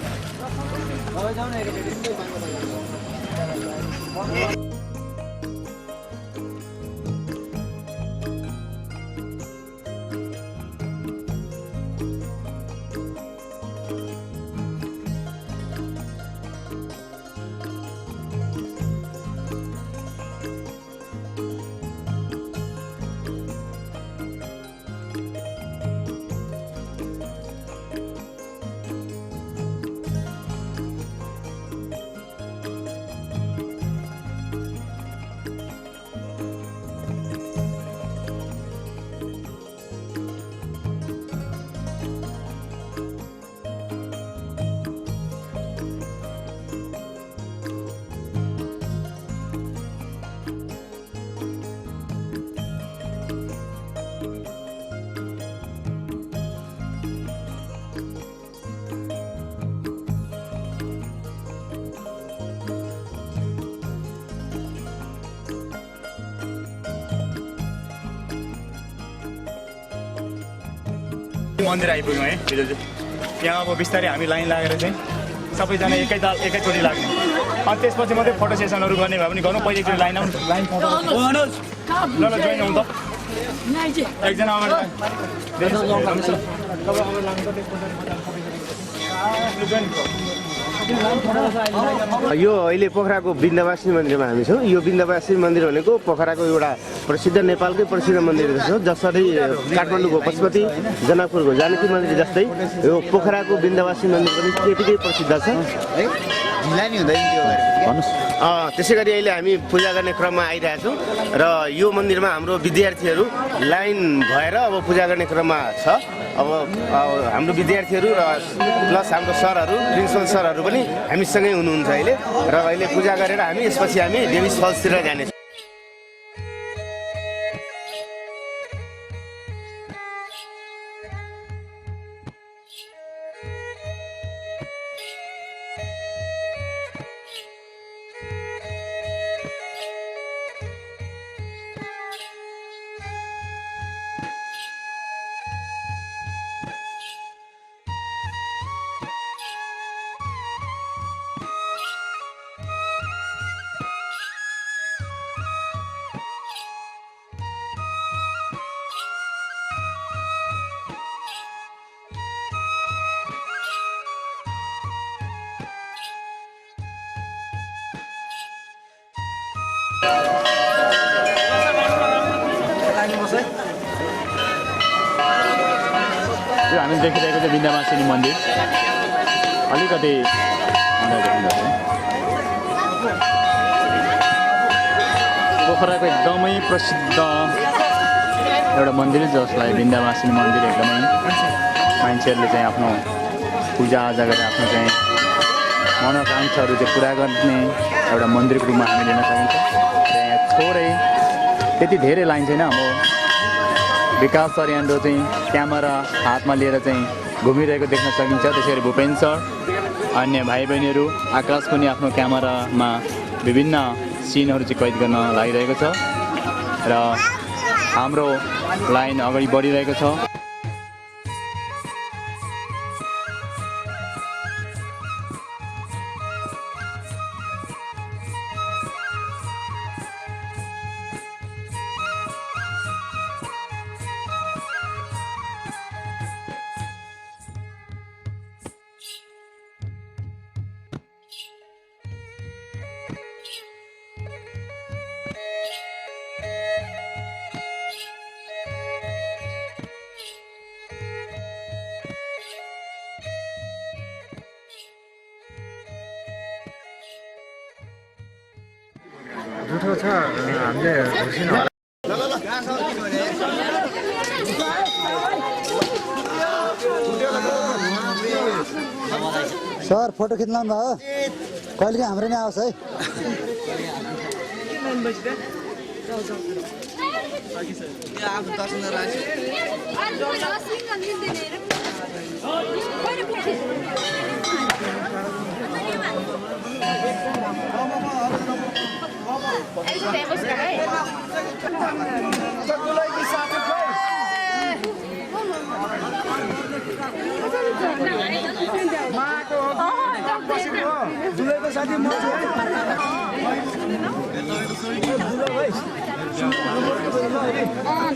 मन्दिर आइपुग्यौँ है हिजो चाहिँ यहाँ अब बिस्तारै हामी लाइन लागेर चाहिँ सबैजना एकैचोटि लाग्ने अनि त्यसपछि मात्रै फोटो सेसनहरू गर्ने भए पनि गर्नु पहिले एकचोटि लाइन आउनु लाइन फोटो ल ल जोइन हौँ त एकजना यो अहिले पोखराको बिन्दवासी मन्दिरमा हामी छौँ यो बिन्दवासी मन्दिर भनेको पोखराको एउटा प्रसिद्ध नेपालकै प्रसिद्ध मन्दिर हो जसरी काठमाडौँको पशुपति जनकपुरको जानकी मन्दिर जस्तै यो पोखराको बिन्दवासी मन्दिर पनि त्यतिकै प्रसिद्ध छ त्यसै गरी अहिले हामी पूजा गर्ने क्रममा आइरहेछौँ र यो मन्दिरमा हाम्रो विद्यार्थीहरू लाइन भएर अब पूजा गर्ने क्रममा छ अब हाम्रो विद्यार्थीहरू र प्लस हाम्रो सरहरू प्रिन्सिपल सरहरू पनि हामीसँगै हुनुहुन्छ अहिले र अहिले पूजा गरेर हामी यसपछि हामी डेभिस फल्सतिर जानेछौँ हामी देखिरहेको चाहिँ बिन्दवासिनी मन्दिर अलिकति पोखराको एकदमै प्रसिद्ध एउटा मन्दिर जसलाई बिन्दवासिनी मन्दिर एकदमै मान्छेहरूले चाहिँ आफ्नो पूजाआजा गरेर आफ्नो चाहिँ मनोकाङ्क्षाहरू चाहिँ पुरा गर्ने एउटा मन्दिरको रूपमा हामी लिन सकिन्छ। र यहाँ थोरै त्यति धेरै लाइन छैन। अब विकास सर यहाँनिर चाहिँ क्यामेरा हातमा लिएर चाहिँ घुमिरहेको देख्न सकिन्छ। त्यसै गरी भूपेन सर, अन्य भाइ बहिनीहरू, आकाश पनि आफ्नो क्यामेरामा विभिन्न सिनहरू चाहिँ कैद गर्न लागिरहेको छ र हाम्रो लाइन अगाडि बढिरहेको छ। जुठो छ हामीले घुर्सिनु सर फोटो खिच्न लाउनु भयो कहिलेकाहीँ हाम्रो नै आओस् है।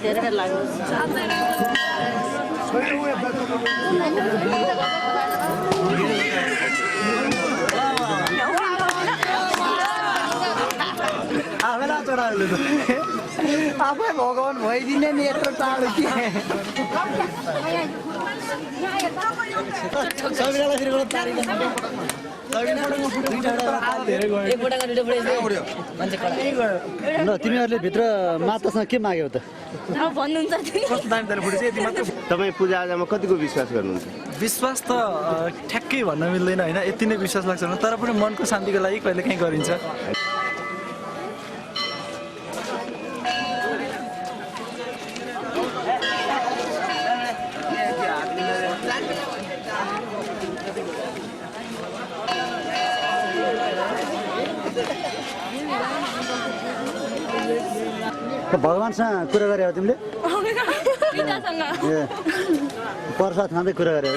धेरै लाग्यो आफै भगवान् भइदिने नि यत्रो टाढो के तिमीहरूले भित्र मातासँग के माग्यौ त? भन्नुहुन्छ तपाईँ पूजाआजामा कतिको विश्वास गर्नुहुन्छ? विश्वास त ठ्याक्कै भन्न मिल्दैन होइन, यति नै विश्वास लाग्छ भने तर पनि मनको शान्तिको लागि कहिले काहीँ गरिन्छ। भगवान्सँग कुरा गरे हो तिमीले? ए प्रसाद खाँदै कुरा गरे हो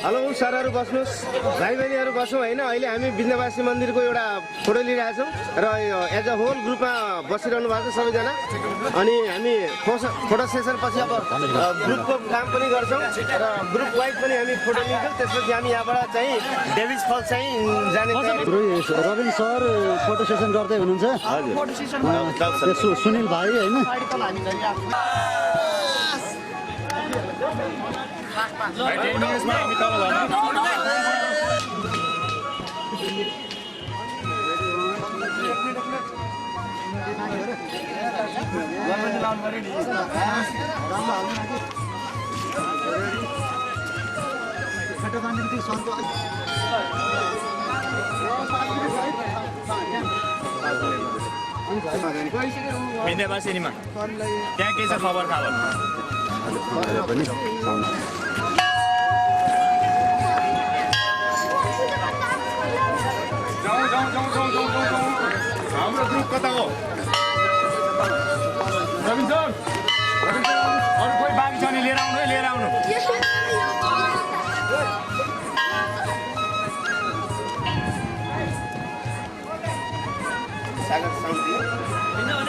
हेलो सरहरू बस्नुहोस्, भाइ बहिनीहरू बसौँ होइन। अहिले हामी विन्ध्यवासी मन्दिरको एउटा फोटो लिइरहेछौँ र एज अ होल ग्रुपमा बसिरहनु भएको छ सबैजना। अनि हामी फोटो सेसन पछि अब ग्रुपको काम पनि गर्छौँ र ग्रुप वाइज पनि हामी फोटो लिन्छौँ। त्यसपछि हामी यहाँबाट चाहिँ डेभिस फल चाहिँ जाने रविन सर फोटो सेसन गर्दै हुनुहुन्छ। हजुर सुनिल भाइ होइन विन्ध्यवासिनीमा त्यहाँ के छ खबर थाहा पनि हाम्रो ग्रुप कता हो? रविन सर, अरू कोही बाँकी छ भने लिएर आउनु है, लिएर आउनु।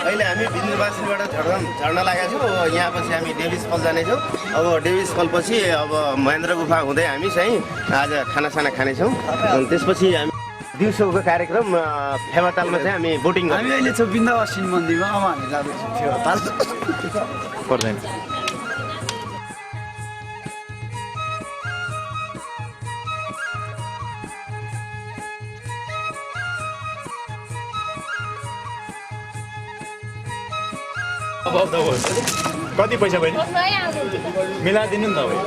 अहिले हामी विन्ध्यवासीबाट झर्न लागेका छौँ। यहाँ पछि हामी डेभिस फल जानेछौँ। अब डेभिस फल पछि अब महेन्द्र गुफा हुँदै हामी चाहिँ आज खानासाना खानेछौँ। त्यसपछि हामी दिउँसोको कार्यक्रम फेवातालमा चाहिँ हामी बोटिङ हामी अहिले छौँ विन्ध्यवासिनी मन्दिरमा। अब हामी जाँदैछौँ फेवाताल पर्दैन। कति पैसा बहिनी मिलाइदिनु नि तपाईँ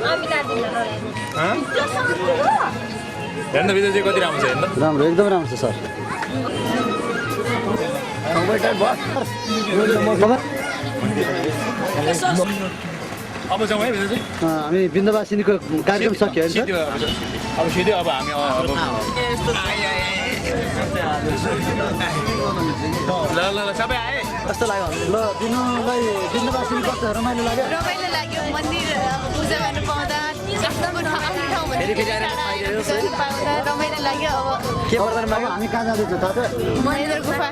हेर्नु भित्र चाहिँ कति राम्रो छ हेर्नु राम्रो एकदम राम्रो छ सर अब जाउँ है भित्र चाहिँ हामी बिन्दवासिनीको कार्यक्रम सक्यो होइन सर अब सिधै अब हामी ल ल ल सबै आए कस्तो लाग्यो ल दिनुलाई बिन्दवासिनी कस्तो रमाइलो लाग्यो रमाइलो लाग्यो मन्दिर पूजा गर्नु पाउँदा आफ्नो ठाउँ पाउँदा रमाइलो लाग्यो अब के पर्दैन लाग्यो हामी कहाँ जाँदैछौँ थाहा छ महेन्द्र गुफा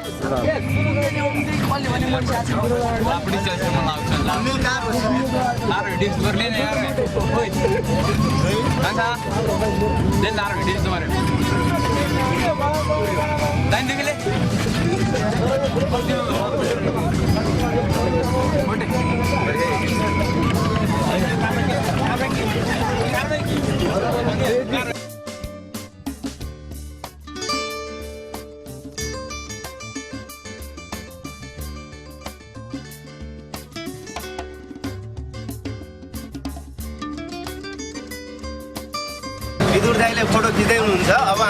विदुर दाइले फोटो खिच्दै हुनुहुन्छ अब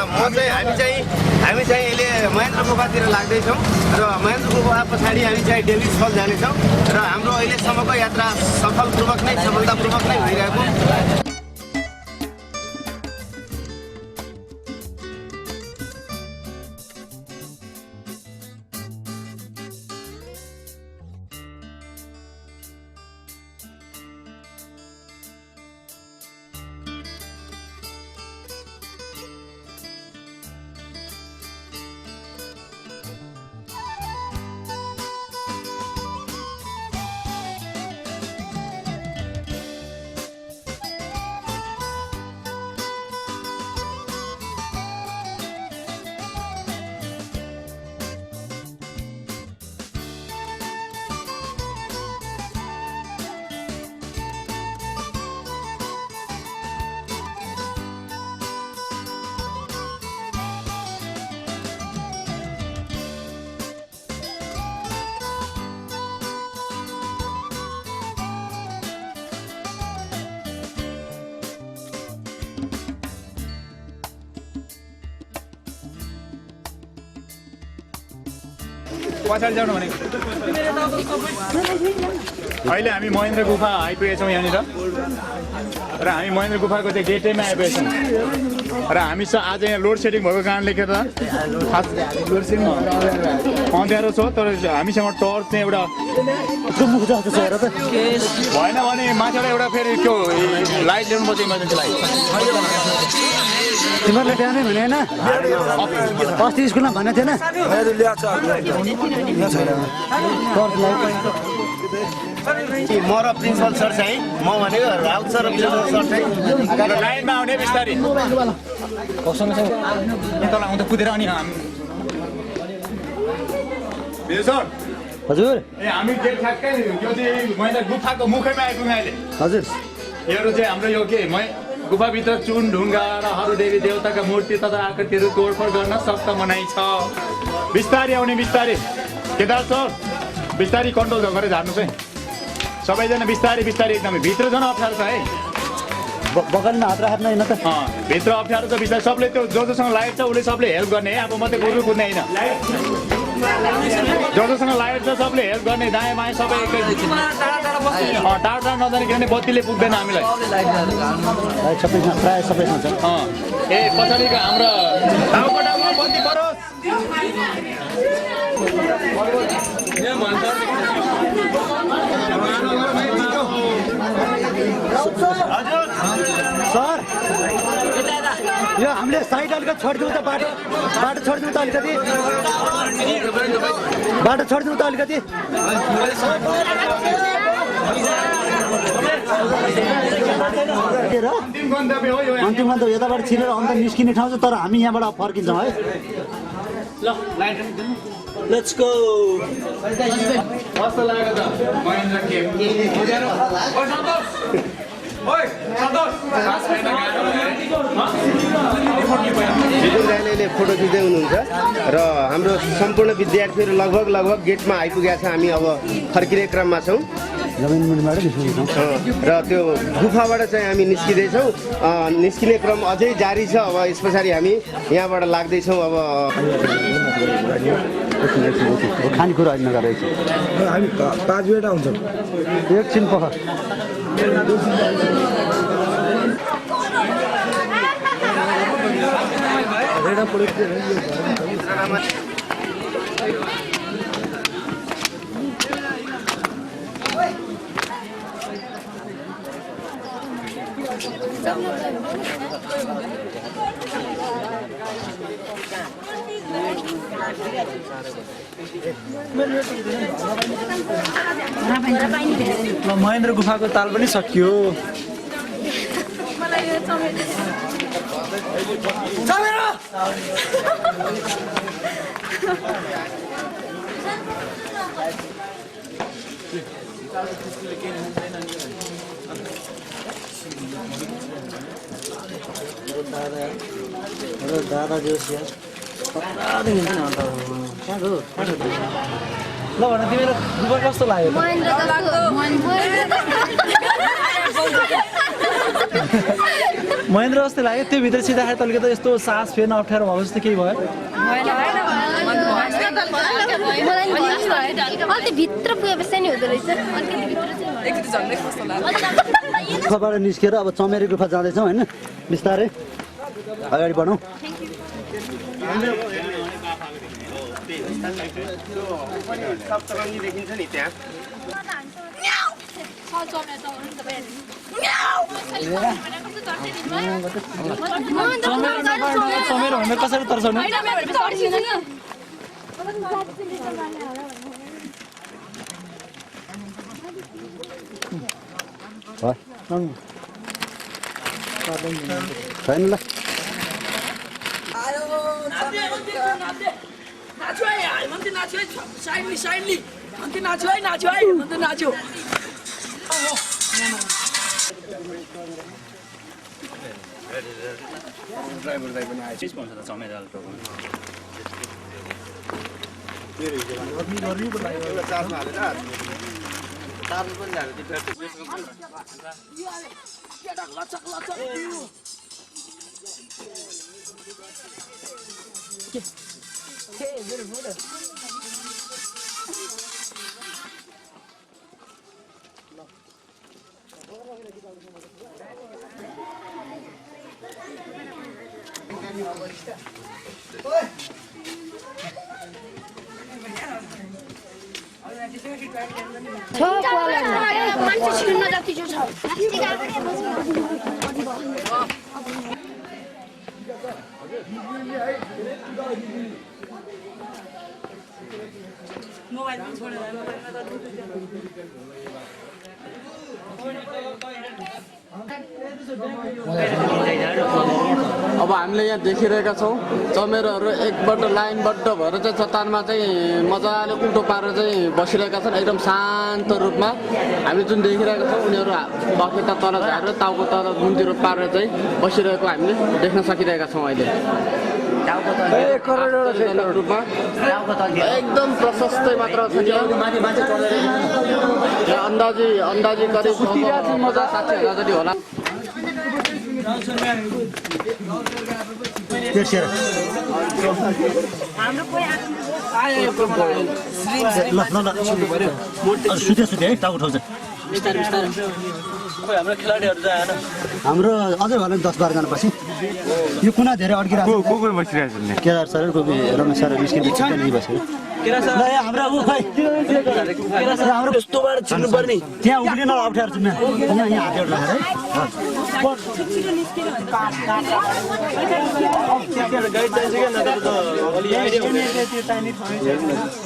हामी चाहिँ अहिले महेन्द्र गुफातिर लाग्दैछौँ र महेन्द्र गुफा पछाडि हामी चाहिँ डेभिड फल जानेछौँ र हाम्रो अहिलेसम्मको यात्रा सफलतापूर्वक नै भइरहेको पछाडि जानु भनेको अहिले हामी महेन्द्र गुफा आइपुगेछौँ यहाँनिर र हामी महेन्द्र गुफाको चाहिँ गेटैमा आइपुगेछौँ र हामी आज यहाँ लोड सेडिङ भएको कारणले गर्दा अँध्यारो छ तर हामीसँग टर्च चाहिँ एउटा भएन भने माथिबाट एउटा फेरि त्यो लाइट ल्याउनु पर्छ इमर्जेन्सी लाइट तिमीहरूले बिहानै भने होइन अस्ति स्कुलमा भनेको थिएन म र प्रिन्सिपल सर चाहिँ म भनेको राउत सर र प्रिन्सिपल सर चाहिँ लाइनमा आउने बिस्तारै तल आउँदा कुदेर अनि सर हजुर ए हामी गेट ठ्याक्कै त्यो चाहिँ मैले गुफाको मुखैमा आइपुग्यौँ अहिले हजुर योहरू चाहिँ हाम्रो यो के गुफाभित्र चुन ढुङ्गा र अरू देवी देवताका मूर्ति तथा आकृतिहरू तोडफोड गर्न सक्त मनाइ छ बिस्तारै आउने बिस्तारै केदार सर बिस्तारै कन्ट्रोल गरेर झार्नुहोस् है सबैजना बिस्तारै एकदमै भित्र जान अप्ठ्यारो छ है बगलमा हात राख्दैन होइन त भित्र अप्ठ्यारो छ बिस्तारै सबले त्यो जोसँग लाइट छ उसले सबले हेल्प गर्ने है अब मात्रै गुरु कुद्ने होइन जोसँग लाइट छ सबले हेल्प गर्ने दायाँ बायाँ सबै टाढा नजाने किनभने बत्तीले पुग्दैन हामीलाई प्रायः सबैमा छ ए पछाडिको हाम्रो टाउको बत्ती परोस् सर यो हामीले साइड अलिकति छोडिदिउँ त बाटो छोडिदिउँ त अलिकति बाटो छोडिदिउँ त अलिकति अन्तिम गन्तव्य यताबाट छिरेर अन्त निस्किने ठाउँ छ तर हामी यहाँबाट फर्किन्छौँ है ल लेट्स गो कस्तो लाग्यो त महेन्द्र के विपुल दाइले फोटो खिच्दै हुनुहुन्छ र हाम्रो सम्पूर्ण विद्यार्थीहरू लगभग गेटमा आइपुगेका छ। हामी अब फर्किने क्रममा छौँ र त्यो गुफाबाट चाहिँ हामी निस्किँदैछौँ। निस्किने क्रम अझै जारी छ। अब यस पछाडि हामी यहाँबाट लाग्दैछौँ। अब खानेकुरा नगरेको छ हामी 5 मिनेट आउँछौँ एकछिन पख महेन्द्र गुफाको ताल पनि सकियो। दादा जोस् यार ल भन तिमीलाई गुफा कस्तो लाग्यो महेन्द्र जस्तो लाग्यो त्यो भित्र छिर्दाखेरि तल्के त यस्तो सास फेर्न अप्ठ्यारो भएको जस्तो केही भयो भित्र पुगेपछि नि हुँदो रहेछ गुफाबाट निस्केर अब चमेरे गुफा जाँदैछौँ होइन बिस्तारै अगाडि बढौँ देखिन्छ नि त्यहाँ चमेरो भनेर कसरी तर्साउने छैन ल ड्राइभर दाइ पनि आएछ चमेरालको मान्छे छिर्न जति जो छ अब हामीले यहाँ देखिरहेका छौँ चमेरोहरू एकबाट लाइनबद्ध भएर चाहिँ चट्टानमा चाहिँ मजाले उल्टो पारेर चाहिँ बसिरहेका छन् एकदम शान्त रूपमा। हामीले जुन देखिरहेका छौँ उनीहरू बखेटा तल झारेर टाउको तल मुन्तिर पारेर चाहिँ बसिरहेको हामीले देख्न सकिरहेका छौँ अहिले रूपमा एकदम प्रशस्तै मात्र छ अन्दाजी करिब 50,000 जति होला। सुते है टाउको ठाउँ हाम्रो खेलाडीहरू चाहिँ आएन हाम्रो अझै भएन 10-12 जना पछि यो कुना धेरै अड्किरहेको को बसिरहेको छ केदार सर कोही रमेश सर निस्किनु बसेर हाम्रो यस्तोबाट छिर्नुपर्ने त्यहाँ उभिन अप्ठ्यारो छ यहाँ हातहरू राखेर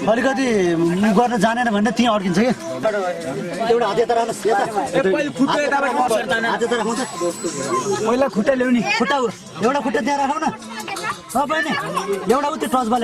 अलिकति गर्न जानेन भने त्यहाँ अड्किन्छ कि एउटा हात यता राख्नुहोस् पहिला खुट्टा ल्याउने खुट्टा एउटा खुट्टा त्यहाँ राखौ न तपाईँ नि एउटा उति टच बल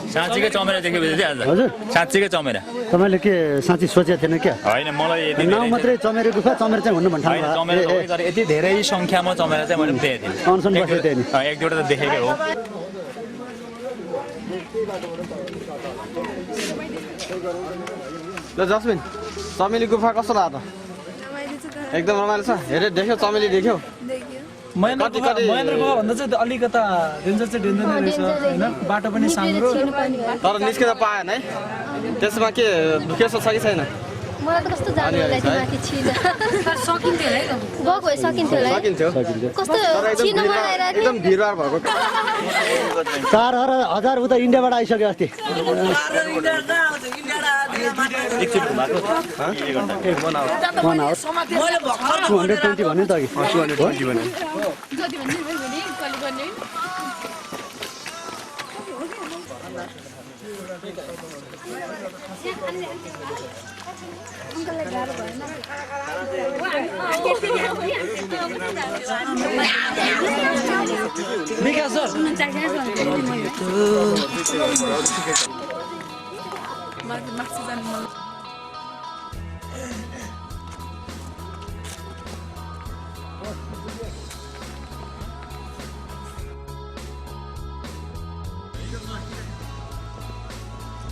साँच्चीकै चमेरा देखेपछि आज हजुर साँच्चीकै चमेरा तपाईँले के साँच्ची सोचेको थिएन क्या होइन मलाई यति नाउँ मात्रै चमेरे गुफा चमेर चाहिँ हुनु भन्नु होइन चमेरा त हो, तर यति धेरै सङ्ख्यामा चमेरा चाहिँ मैले देखेको थिएँ अनसन बसेको थिएँ नि एक दुईवटा त देखेकै हो ल जस्मिन चमेली गुफा कस्तो लाग्यो एकदम रमाइलो छ हेरे देख्यो चमेली देख्यो महेन्द्र गुफा भन्दा चाहिँ अलिकता डेन्जर चाहिँ डेन्जर नै रहेछ होइन बाटो पनि साम्रो तर निस्किन पाएन है त्यसमा के दुखेछ छ कि छैन मलाई त कस्तो जानु माथि छिन सकिन्थ्यो है गएको भए सकिन्थ्यो है सकिन्थ्यो कस्तो छिन बनाएर एकदम भिडभाड भएको 4,000 उता इन्डियाबाट आइसक्यो अस्ति एकचोटि घुमाएको 1 आवर 220 भन्यो नि त अघि 220 भन्यो जति भन्ने भने कहिले गर्ने अङ्कललाई गाह्रो भएन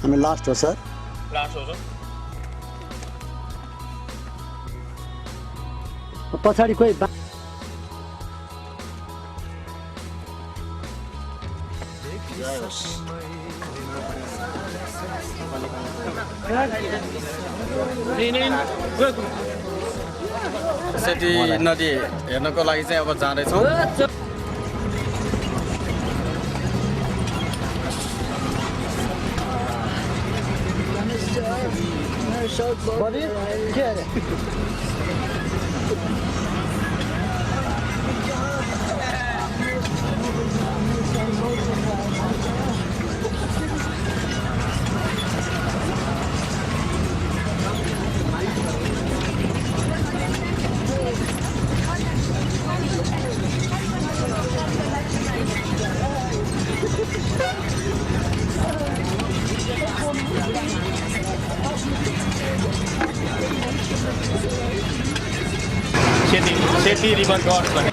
हामी लास्ट हो सर लास्ट हो पछाडि कोही सेती नदी हेर्नको लागि चाहिँ अब जाँदैछौँ सेती रिभर क्रस भने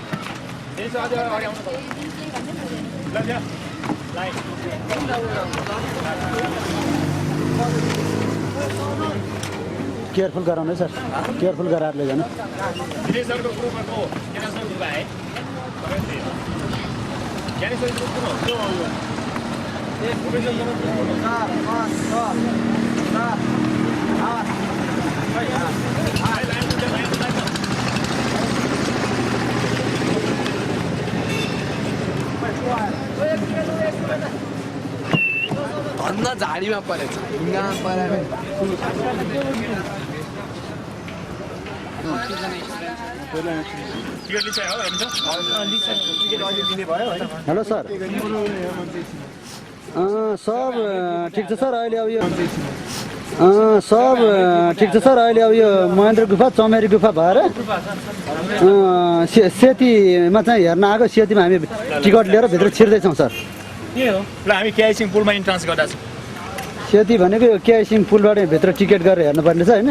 केयरफुल गराउनु सर केयरफुल गराएर लैजानु भन्न झाडीमा परेछ हेलो सर सब ठिक छ सर अहिले अब यो सब ठिक छ सर अहिले अब यो महेन्द्र गुफा चमेरी गुफा भएर सेतीमा चाहिँ हेर्न आएको सेतीमा हामी टिकट लिएर भित्र छिर्दैछौँ सर के हो ल हामी केआइसिङ पुलमा इन्ट्रान्स गर्दा छौँ सेती भनेको यो केआइसिङ पुलबाट भित्र टिकट गरेर हेर्नुपर्ने छ होइन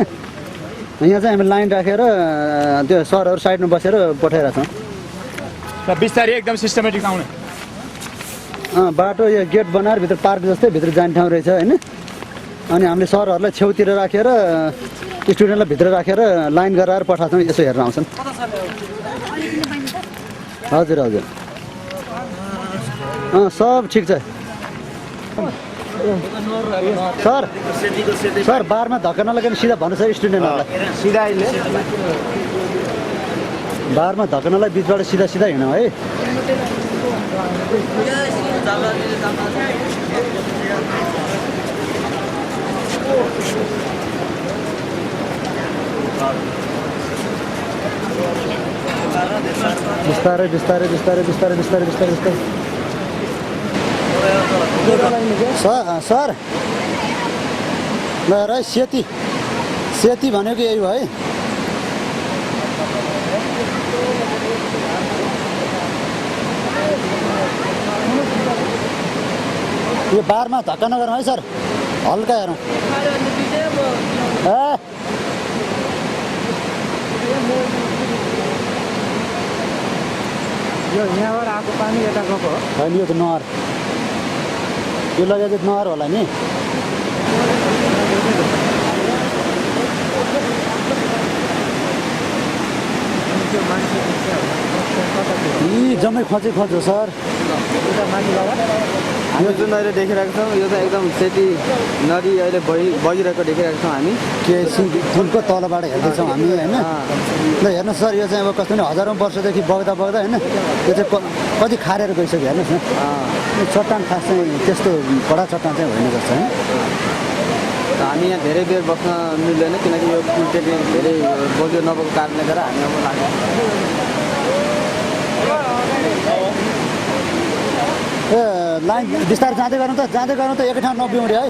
यहाँ चाहिँ हामी लाइन राखेर त्यो सरहरू साइडमा बसेर पठाइरहेको छौँ र बिस्तारै एकदम सिस्टमेटिक आउने बाटो यो गेट बनाएर भित्र पार्क जस्तै भित्र जाने ठाउँ रहेछ होइन अनि हामीले सरहरूलाई छेउतिर राखेर स्टुडेन्टलाई भित्र राखेर लाइन गराएर पठाएको छौँ यसो हेर्न आउँछन् हजुर हजुर सब ठिक छ सर सर बारमा धक्का नलाग्ने सिधा भन्नु छ स्टुडेन्टहरूलाई सिधा अहिले बारमा धक्का नलाई बिचबाट सिधा सिधा हिँडौँ है बिस्तारै बिस्तारै बिस्तारै बिस्तारै बिस्तारै बिस्तारै बिस्तारै सर ल र सेती भनेको यही हो है। यो बारमा धक्का नगरौँ है सर, हल्का हेरौँ। यो यहाँबाट आएको पानी यता गएको हो होइन, यो त नहर, यो लगेको नहर होला नि। जम्मै खचै खच हो सर। हामी जुन अहिले देखिरहेको छौँ यो त एकदम सेती नदी अहिले बगिरहेको देखिरहेको छौँ हामी। के पुलको तलबाट हेर्दैछौँ हामी होइन। ल हेर्नुहोस् सर, यो चाहिँ अब कस्तो नि हजारौँ वर्षदेखि बग्दा होइन, यो चाहिँ कति खारेर गइसक्यो हेर्नुहोस् न। यो चट्टान खास चाहिँ त्यस्तो कडा चट्टान चाहिँ होइन जस्तो है। हामी यहाँ धेरै बेर बस्न मिल्दैन किनकि यो पुल चाहिँ धेरै बग्यो नभएको कारणले गर्दा हामी अब लाग्यो। ए लाइन बिस्तारै जाँदै गरौँ त एकै ठाउँ नबिउँ रे है।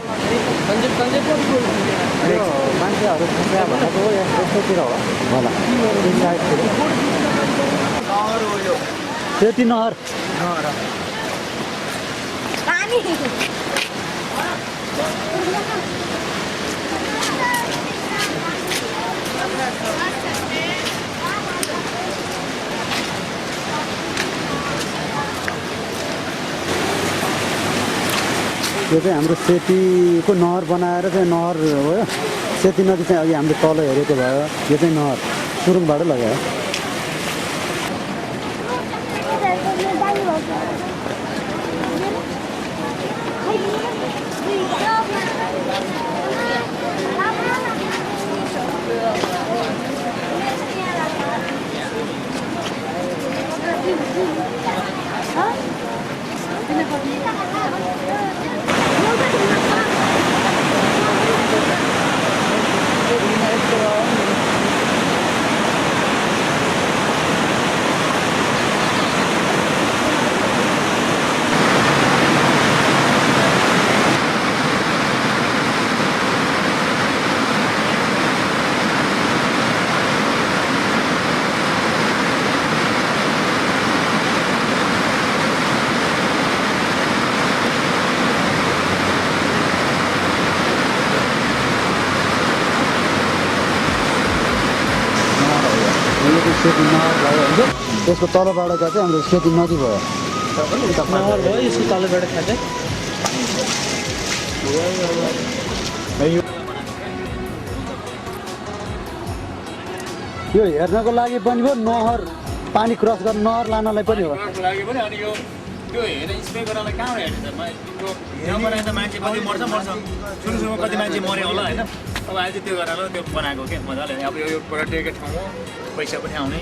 मान्छेहरू भनेको यस्तोतिर हो होला, त्यति नहर यो चाहिँ हाम्रो सेतीको नहर बनाएर चाहिँ नहर हो। सेती नदी चाहिँ अघि हामीले तल हेरेको भयो, यो चाहिँ नहर सुरुङबाट लगायो। सेती नहर भयो हुन्छ, त्यसको तलबाट चाहिँ हाम्रो सेती नदी भयो। नहर भयो, यसको तलबाट खाँदै यो हेर्नको लागि पनि भयो, नहर पानी क्रस गर्न नहर लानलाई पनि हो। अनि यो त्यो हेर्ने स्प्रे गर्नलाई कहाँबाट हेर्छ यहाँ बनाएर त मान्छे कति मर्छ सुरुमा कति मान्छे मऱ्यो होला होइन। अब अहिले चाहिँ त्यो गरेर त्यो बनाएको क्या मजाले। अब यो पर्यटकीय ठाउँ हो, पैसा पनि आउने।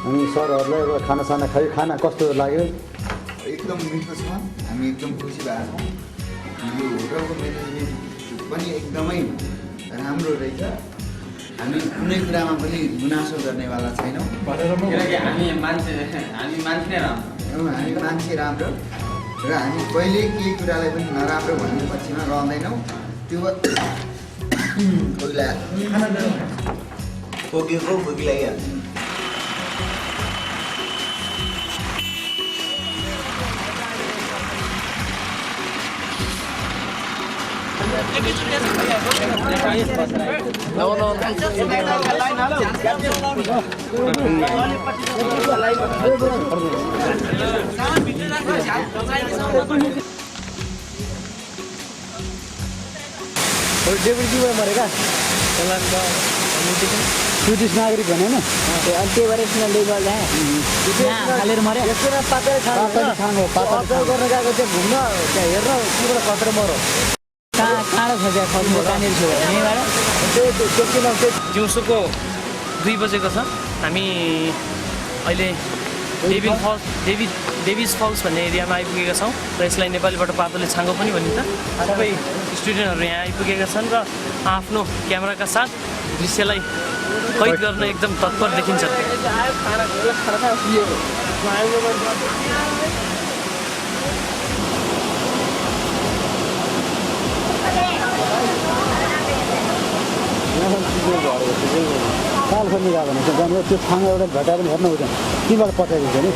अनि सरहरूलाई अब खानासाना खायो, खाना कस्तो लाग्यो? एकदम मिठो छ, हामी एकदम खुसी भएको छौँ। यो होटलको म्यानेजमेन्ट पनि एकदमै राम्रो रहेछ। हामी कुनै कुरामा पनि गुनासो गर्नेवाला छैनौँ किनकि हामी मान्छे नै राम्रो, हामी मान्छे राम्रो र हामी कहिले केही कुरालाई पनि नराम्रो भन्ने पक्षमा रहँदैनौँ। त्यो कोहीलाई खोकेको खोकी लागिहाल्छ। मरेका स्विडिस नागरिक भने होइन त्यही भएर हालेर मऱ्यो खानु गर्न गएको चाहिँ घुम्न त्यहाँ हेर्न तीबाट खतरा मरो काँडो छ त्यहाँ खस्नु कहाँनिर छु दिउँसोको 2 बजेको छ हामी अहिले डेभिज फल्स भन्ने एरियामा आइपुगेका छौँ र यसलाई नेपालीबाट पातोले छाङ्गो पनि भनिन्छ। सबै स्टुडेन्टहरू यहाँ आइपुगेका छन् र आफ्नो क्यामेराका साथ दृश्यलाई कैद गर्न एकदम तत्पर देखिन्छ। ताल खोज्नु गयो भने चाहिँ जानु त्यो छाङ एउटा भेटाएर पनि हेर्नु हुँदैन तीबाट पठाइदिन्छ नि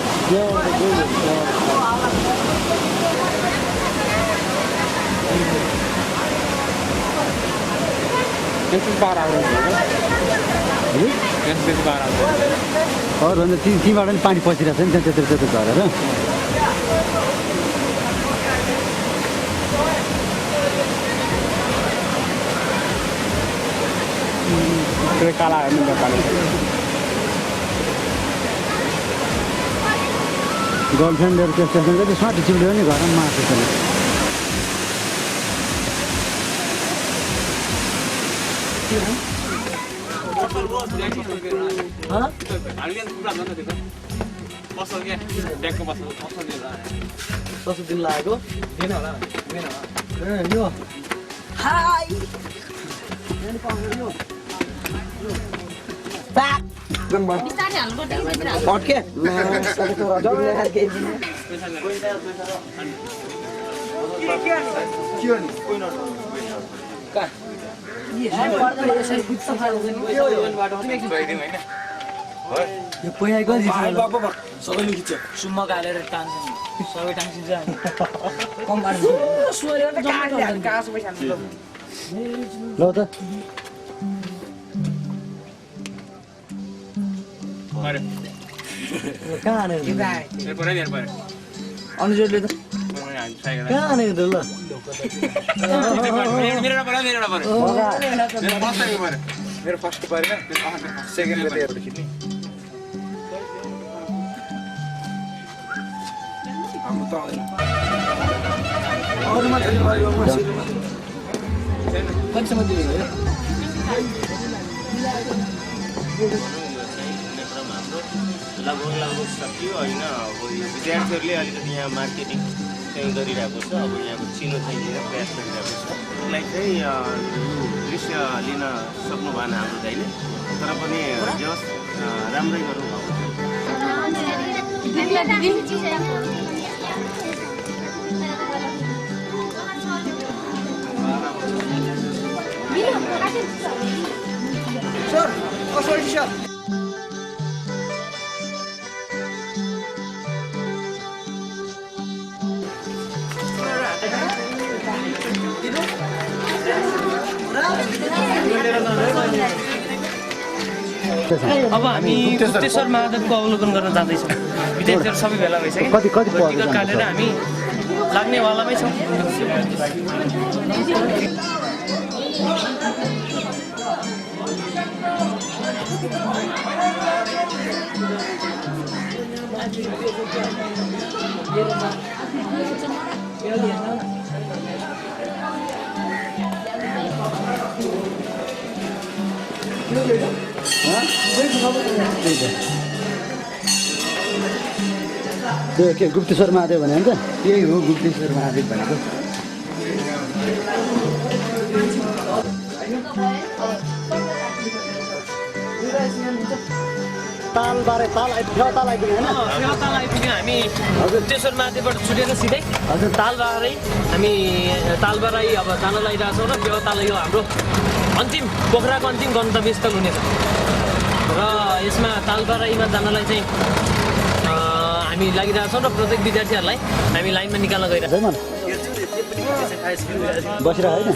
अरू भन्दा तीबाट पनि पानी पसिरहेको छ नि त्यहाँ त्यत्रो झरेर काला गर्लफ्रेन्डहरू त्यस्तो जति स्वाटी चिप्ल्यो नि घरमा मासु छ कस्तो दिन लागेको सबैले खिच्छ सुम्म हालेर टान्छ सबै टाङ्सिन्छ ल त कहाँ अनुजोडले त कहाँ आनेको ल मेरो फर्स्ट परेन सेकेन्डले त्यही खिच्ने कतिसम्म दियो लगभग सकियो होइन अब यो विद्यार्थीहरूले अलिकति यहाँ मार्केटिङ चाहिँ गरिरहेको छ। अब यहाँको चिनो चाहिँ लिएर प्रयास गरिरहेको छ। यसलाई चाहिँ दृश्य लिन सक्नु भएन हाम्रो दाइले, तर पनि राम्रै गर्नुभएको सर कसरी सर अब हामी गुप्तेश्वर महादेवको अवलोकन गर्न जाँदैछौँ। विद्यार्थीहरू सबै भेला भइसक्यो। टिकट काटेर हामी लाग्नेवालामै छौँ। त्यो के गुप्तेश्वर महादेव भने अन्त त्यही हो गुप्तेश्वर महादेव भनेको। ताल आइपुग्यो होइन? ताल आइपुग्यो हामी गुप्तेश्वर महादेवबाट छुटेर सिधै हजुर तालबारै हामी तालबारै अब जान लागिरहेछौँ र बेवाताल यो हाम्रो अन्तिम पोखराको अन्तिम गन्तव्यस्थल हुनेछ र यसमा तालबाराईमा जानलाई चाहिँ हामी लागिरहेछौँ र प्रत्येक विद्यार्थीहरूलाई हामी लाइनमा निकाल्न गइरहेछौँ। बसिरह होइन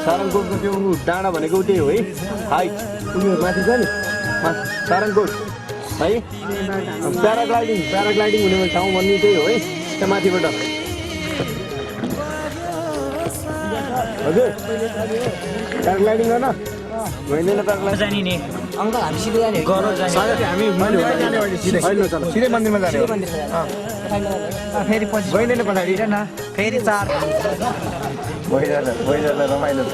सारङकोटको त्यो डाँडा भनेको त्यही हो है हाइट उयो माथि छ नि सारङकोट है प्याराग्लाइडिङ हुने ठाउँ भन्ने त्यही हो है त्यहाँ माथिबाट हजुर प्याराग्लाइडिङ गर्न भइँदैन प्याराग्लाइडिङ नि अङ्कल हामी सिधै जाने सिधै मन्दिरमा जाने फेरि पछि भइँदैन पछाडि न फेरि 4 भइरहला रमाइलो त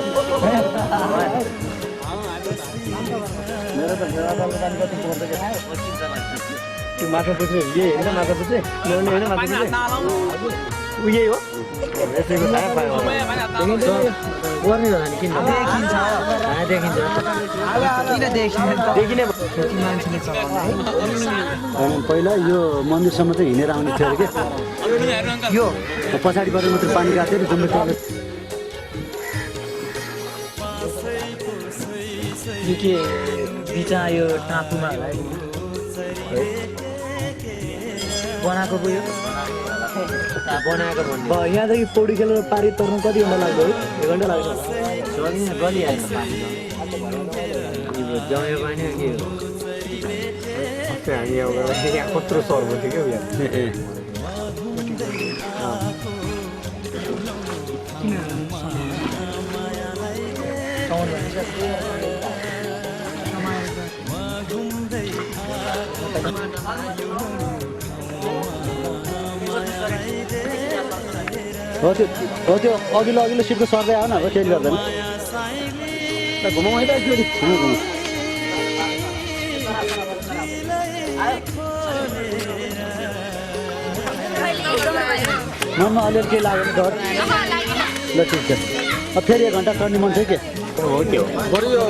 मेरो त त्यो माछा पुछ्ने यही होइन माछा पुछ्ने ल्याउने होइन माछा पुछ्ने उही हो यसैको थाहा पायो गर्ने भने किन देखिन्छ देखिने पहिला यो मन्दिरसम्म चाहिँ हिँडेर आउने थियो अरे के यो पछाडिबाट मात्रै पानी गएको थियो नि जम्मै यो के बिचा यो टाँपुमा बनाएको पो यो बनाएको भन्नु यहाँदेखि पौडी खेलेर पारी तर्नु कति घन्टा लाग्यो है 1 घन्टा लाग्छ गलिहाल्छ जम्यो पानी के हामी यहाँ कत्रो सर्व थियो क्या त्यो अघिल्लो सिटको सर्दै आयो न अब केही गर्दैन घुमाउँ है त एकचोटि मनमा अलिअलि केही लाग्यो डर ल ठिक छ अब फेरि 1 घन्टा चढ्ने मन थियो के हो के हो बरु यो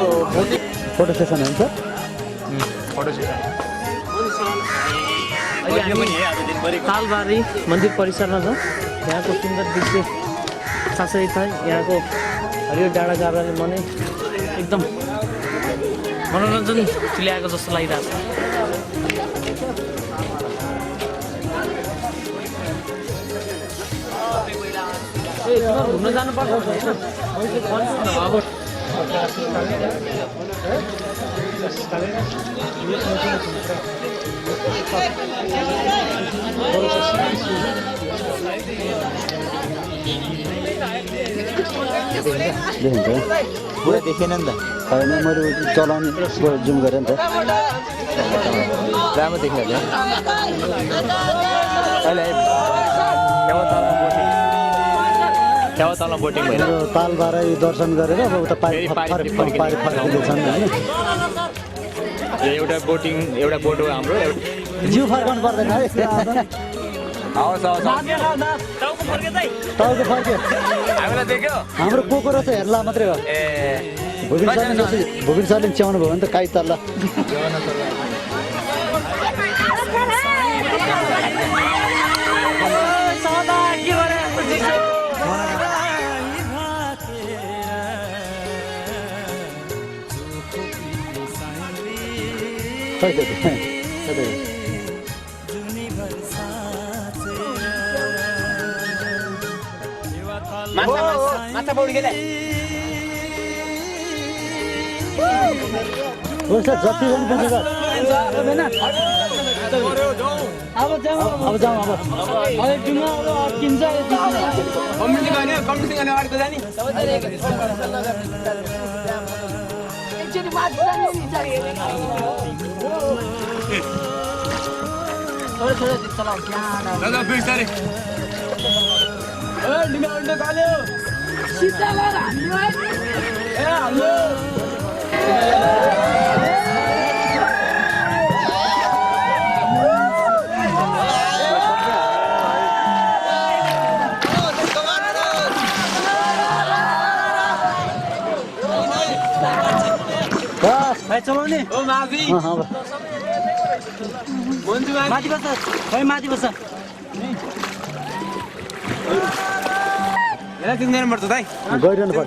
फोटो सेसन हुन्छ फोटो सेसन तालबारी मन्दिर परिसरमा छ यहाँको सुन्दर दृश्य साथै छ यहाँको हरियो डाँडा काँडाले मनै एकदम मनोरञ्जन तुल्याएको जस्तो लागिरहेको छ घुम्न जानुपर्छ देखिन्छ पुरा देखेन नि त होइन मैले चलाउने जुम गरेँ नि त राम्रो देखिहाल्यो अहिले तल बोटिङ मेरो तालबारै दर्शन गरेर अब उता पारि फर्किँदैछन् होइन एउटा बोटिङ एउटा बोट हो हाम्रो जिउ फर्काउनु पर्दैन है हवस् टाउको फर्क्यो हामीलाई देख्यो हाम्रो को रहेछ हेर्ला मात्रै हो भुबिन सरले च्याउनु भयो भने त काहीँ तल्ला माछा पौडी खेले जति पनि पुगेको अब जाउँ अब चलाउने माथि बस्छ खै माथि बस्छ गइरहनुपर्छ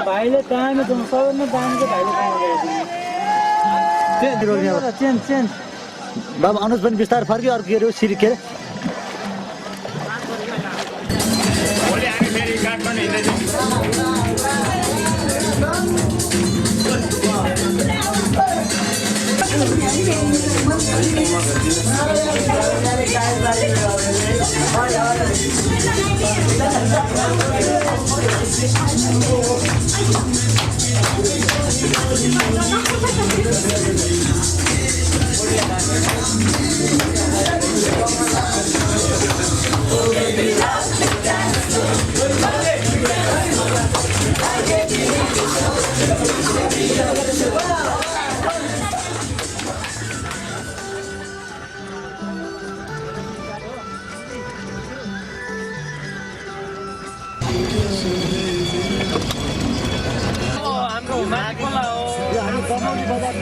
भाइले टाइम सबैमा दामको भाइले चेन्ज बाबा अनुज पनि बिस्तारै फर्क्यो अर्को के अरे सिरी के अरे भोलि हामी फेरि काठमाडौँ हिँड्दैछौँ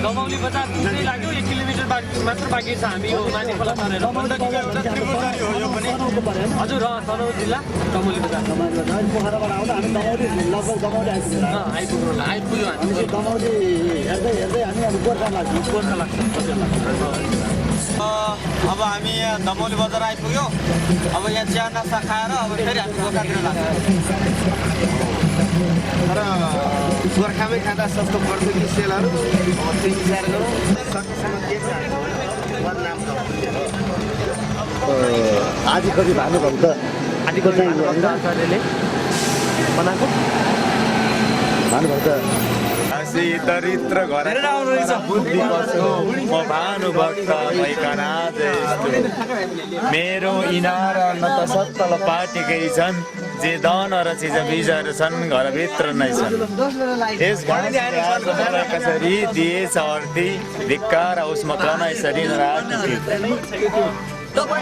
दमौली बजार पुग्नै लाग्यो 1 किलोमिटर मात्र बाँकी छ हामी यो माने खोला तरेर हजुर तनहुँ जिल्ला दमौली बजार पोखराबाट आउँदा हामी दमौली आइपुग्यो हामी दमौली हेर्दै हामी अब गोर्खा लाग्छ अब हामी यहाँ दमौली बजार आइपुग्यो अब यहाँ चिया नास्ता खाएर अब फेरि हामी गोर्खातिर लाग्छ तर गोर्खामै खाँदा सस्तो पर्छ कि सेलहरू त्यो विचार गरौँ सकेसम्म के बदनाम आदि कवि भानुभक्त आदिको चाहिँ आचार्यले बनाएको भानुभक्त दरिद्र घर बुद्धि कसो म भानुभक्त भइकन आज यस्तो मेरो इनार न त सत्तल पाटेकै छन् जे दन र चिज बिजहरू छन् घरभित्र नै छन् यस घाँसले कसरी दिएछ अर्थी धिक्कार उसमा कमाइसरी नराखी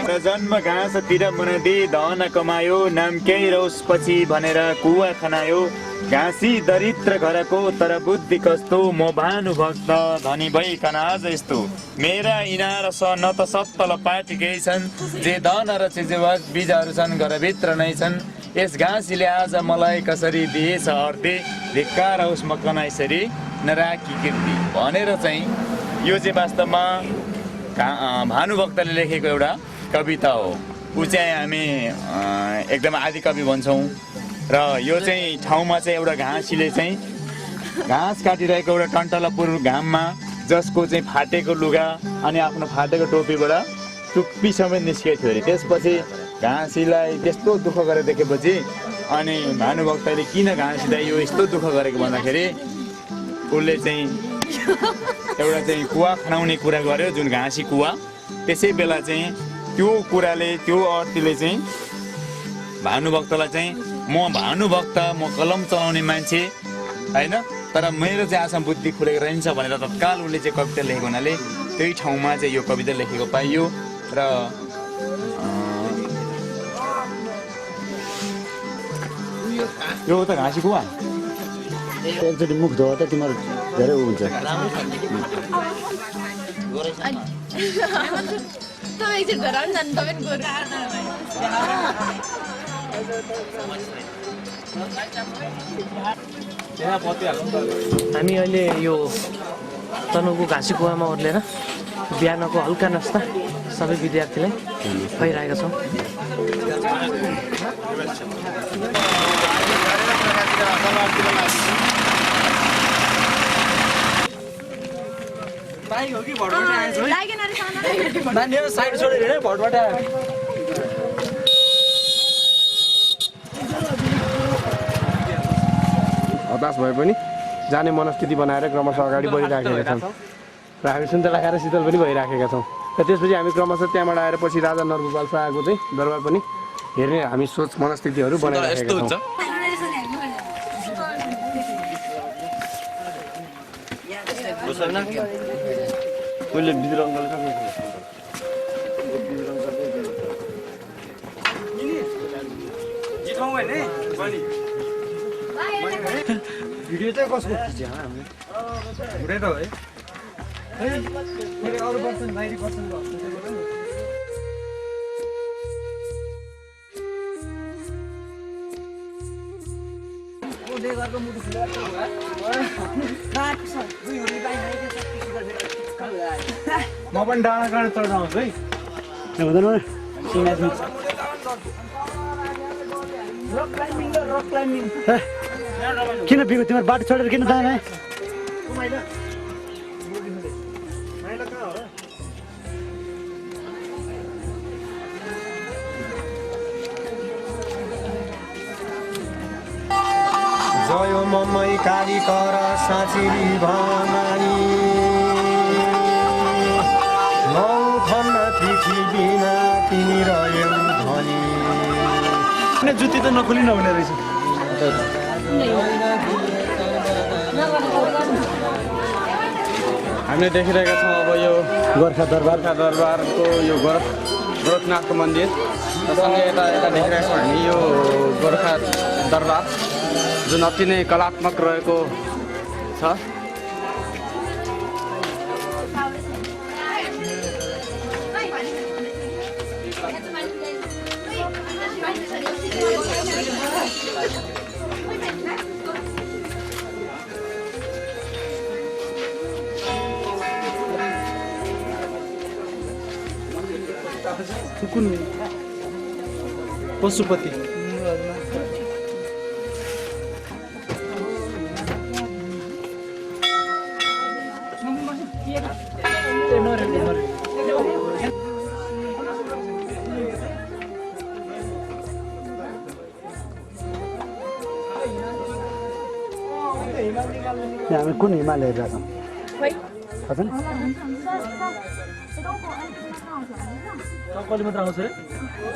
र जन्म घाँसतिर मुनदी धन कमायो नाम केही रोस पछि भनेर कुवा खनायो घाँसी दरिद्र घरको तर बुद्धि कस्तो म भानुभक्त धनी भइकन आज यस्तो मेरा इनार न त सत्तल पाटेकै छन् जे धन र बिजहरू छन् घरभित्र नै छन् यस घाँसीले आज मलाई कसरी दिएछ अर्थी धिक्कार उसमा कनाइसरी नराखी कीर्ति भनेर चाहिँ यो चाहिँ वास्तवमा भानुभक्तले लेखेको एउटा कविता हो ऊ चाहिँ हामी एकदम आदि कवि भन्छौँ र यो चाहिँ ठाउँमा चाहिँ एउटा घाँसीले चाहिँ घाँस काटिरहेको एउटा टन्टलापुर घाममा जसको चाहिँ फाटेको लुगा अनि आफ्नो फाटेको टोपीबाट टुप्पी समेत निस्केको थियो अरे त्यसपछि घाँसीलाई त्यस्तो दुःख गरेर देखेपछि अनि भानुभक्तले किन घाँसीलाई यो यस्तो दुःख गरेको भन्दाखेरि उसले चाहिँ एउटा चाहिँ कुवा खनाउने कुरा गर्यो जुन घाँसी कुवा त्यसै बेला चाहिँ त्यो कुराले त्यो अर्थीले चाहिँ भानुभक्तलाई चाहिँ म भानुभक्त म कलम चलाउने मान्छे होइन तर मेरो चाहिँ आशा बुद्धि खुलेको रहन्छ भनेर तत्काल उसले चाहिँ कविता लेखेको हुनाले त्यही ठाउँमा चाहिँ यो कविता लेखेको पाइयो र यो त घाँसी कुवा एकचोटि मुख धो त तिम्रो धेरै उ हुन्छ हामी अहिले यो तनहुँको घाँसी कुवामा ओर्लेर बिहानको हल्का नास्ता सबै विद्यार्थीलाई खुवाइरहेका छौँ साइड छोडेर भटबाट हताश भए पनि जाने मनस्थिति बनाएर क्रमशः अगाडि बढिराखेका छन् र हामी सुन्तला खाएर शीतल पनि भइराखेका छौँ र त्यसपछि हामी क्रमशः त्यहाँबाट आएर पछि राजा नरगोपाल शाहको चाहिँ दरबार पनि हेर्ने हामी सोच मनस्थितिहरू बनाइराखेका छौँ उसले बिजुरङ्गल भिडियो चाहिँ कसको खिच्यो हामीले हुँदै त है अरू पर्सन 90% म पनि डाँडा काँडा चढ्न आउँछु है हुँदैन किन बिगो तिमीहरू बाटो छोडेर किन जाने जयो मम्मै कालिकर साँचिरी भनाई नौ खन्न पृथ्वीमा तिमी रह्यौ धनी जुत्ती त नखोली नहुने रहेछ हामीले देखिरहेका छौँ अब यो गोर्खा दरबारको यो गोरखनाथको मन्दिर सँगै यता देखिरहेका छौँ हामी यो गोर्खा दरबार जुन अति नै कलात्मक रहेको छ। कुन पशुपति हामी कुन हिमालय हेरेका छौँ थाहा छैन कहिले मात्र आउँछ रे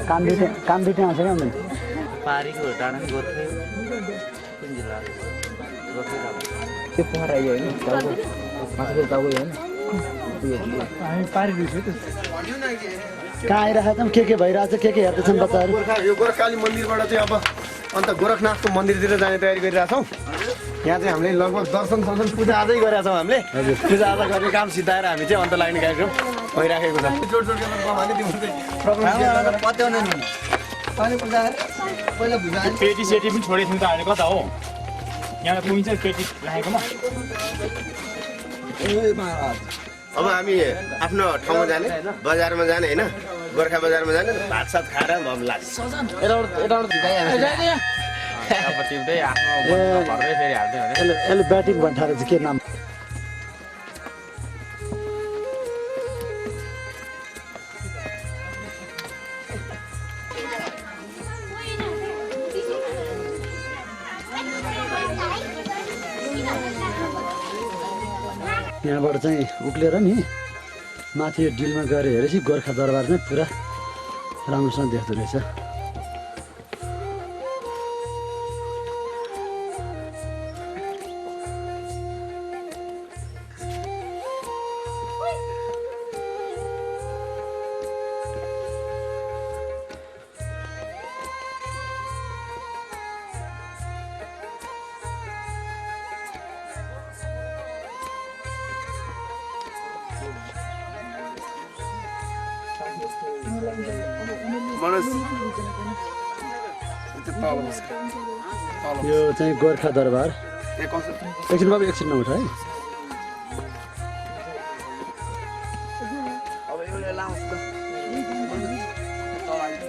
कामबिटे आउँछ क्या अन्त पारीको डाँडा गोर्खे कुन जिल्ला गोर्खे त्यो पोखरा आइयो होइन मासुको टाउको होइन हामी पारिदिन्छौँ त्यो कहाँ आइरहेको छौँ के भइरहेछ के हेर्दैछन् बच्चाहरू यो गोर्खाली मन्दिरबाट चाहिँ अब अन्त गोरखनाथको मन्दिरतिर जाने तयारी गरिरहेछौँ यहाँ चाहिँ हामीले लगभग दर्शन पूजा आजै गरेका छौँ हामीले पूजा आजा गर्ने काम सिद्धाएर हामी चाहिँ अन्त लाग्ने कार्यक्रम भइराखेको छ पेटी सेटी पनि छोडेको थियौँ त अहिले कता हो यहाँ पुगिन्छ पेटी राखेकोमा अब हामी आफ्नो ठाउँमा जाने बजारमा जाने होइन गोर्खा बजारमा जाने भात सात खाएर अब लाग्छ यसले ब्याटिङ भन्ठाएर चाहिँ के नाम यहाँबाट चाहिँ उक्लेर नि माथि यो डिलमा गएर हेरेपछि गोर्खा दरबार चाहिँ पुरा राम्रोसँग देख्दो रहेछ यो चाहिँ गोर्खा दरबार एकछिन बाबु एकछिन नउठ है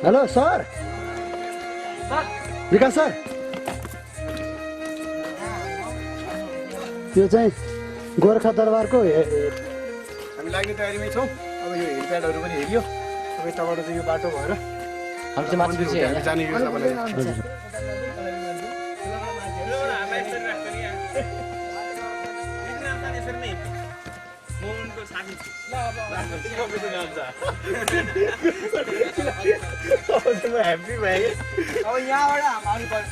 हेलो सर विकास सर यो चाहिँ गोर्खा दरबारको हामी लाग्ने तयारीमै छौँ अब यो हेलिप्याडहरू पनि हेरियो अब यताबाट चाहिँ यो बाटो भएर जाने योजना बनाइएको छ ह्याप्पी भयो अब यहाँबाट हामी पर्छ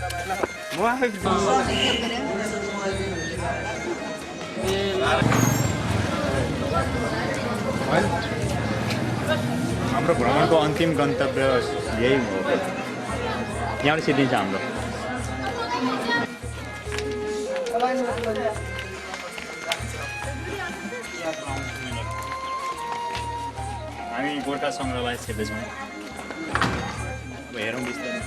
हाम्रो भ्रमणको अन्तिम गन्तव्य यही हो यहाँबाट सिद्धिन्छ हाम्रो हामी गोर्खा सङ्ग्रहालय छिर्दैछौँ अब हेरौँ बिस्तारै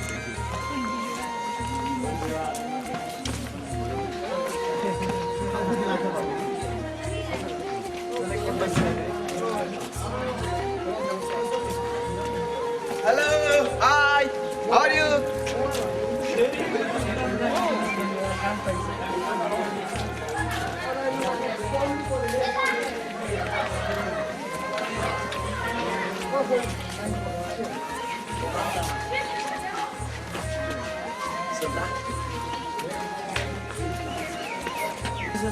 गोरखा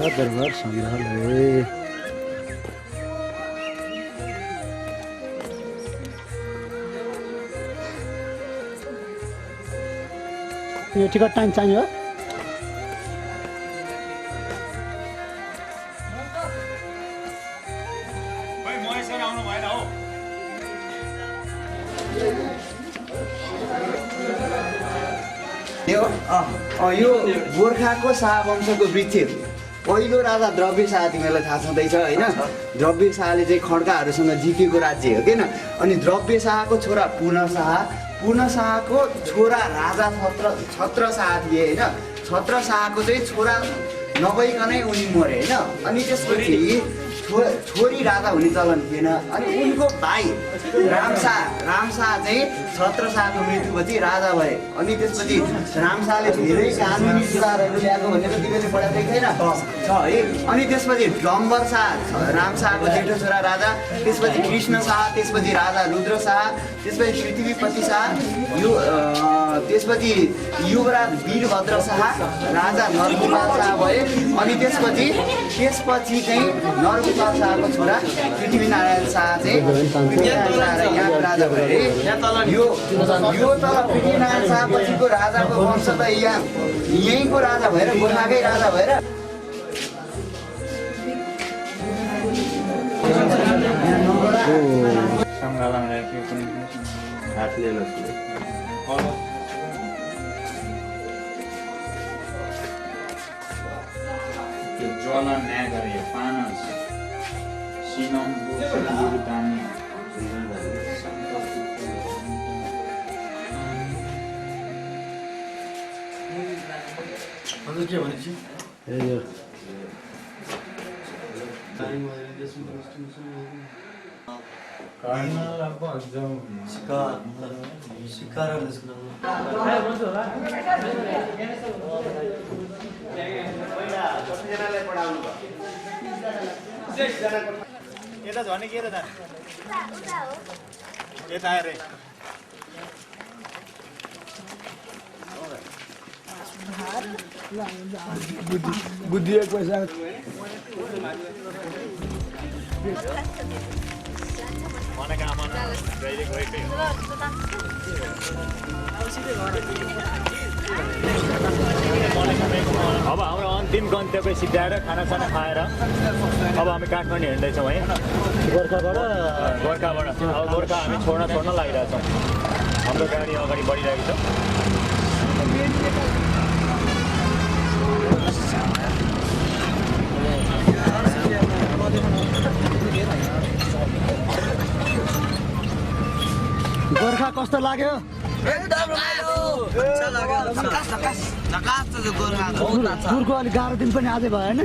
दरबार संग्रहालय यो टिकट टाइम चाहियो यो गोर्खाको शाहवंशको वृक्ष पहिलो राजा द्रव्य शाह तिमीलाई थाहा छँदैछ होइन द्रव्य शाहले चाहिँ खड्काहरूसँग जितेको राज्य हो किन अनि द्रव्य शाहको छोरा पूर्ण शाहको छोरा राजा छत्र शाह थिए होइन छत्र शाहको चाहिँ छोरा नभइकनै उनी मरे होइन अनि त्यसपछि छोरी राजा हुने चलन थिएन अनि उनको भाइ रामशाह चाहिँ छत्र शाहको मृत्युपछि राजा भए अनि त्यसपछि रामशाहले धेरै कानुनी सुधारहरू ल्याएको भन्ने त तिमीले पढाएको छैन छ है अनि त्यसपछि डम्बर शाह रामशाहको जेठो छोरा राजा त्यसपछि कृष्ण शाह त्यसपछि राजा रुद्र शाह त्यसपछि पृथ्वीपति शाह यो त्यसपछि युवराज वीरभद्र शाह राजा नरगोपाल शाह भए अनि त्यसपछि चाहिँ नरगोपाल शाहको छोरा पृथ्वीनारायण शाह चाहिँ यहाँको राजा भए यो तल पृथ्वीनारायण शाह पछिको राजाको वंश त यहीँको राजा भएर गोर्खाकै राजा भएर ज्वाला न्याय गरे पानस सिनम बुटानी हजुर के भनेपछि ए यो यता झने के त यता आएर बुद्धि एक पैसा अब हाम्रो अन्तिम गन्तव्य सिद्ध्याएर खानासाना खाएर अब हामी काठमाडौँ हिँड्दैछौँ है गोर्खाबाट अब गोर्खा हामी छोड्न लागिरहेछौँ हाम्रो गाडी अगाडि बढिरहेको छ गोर्खा कस्तो लाग्यो टुरको अलिक गाह्रो दिन पनि आजै भयो होइन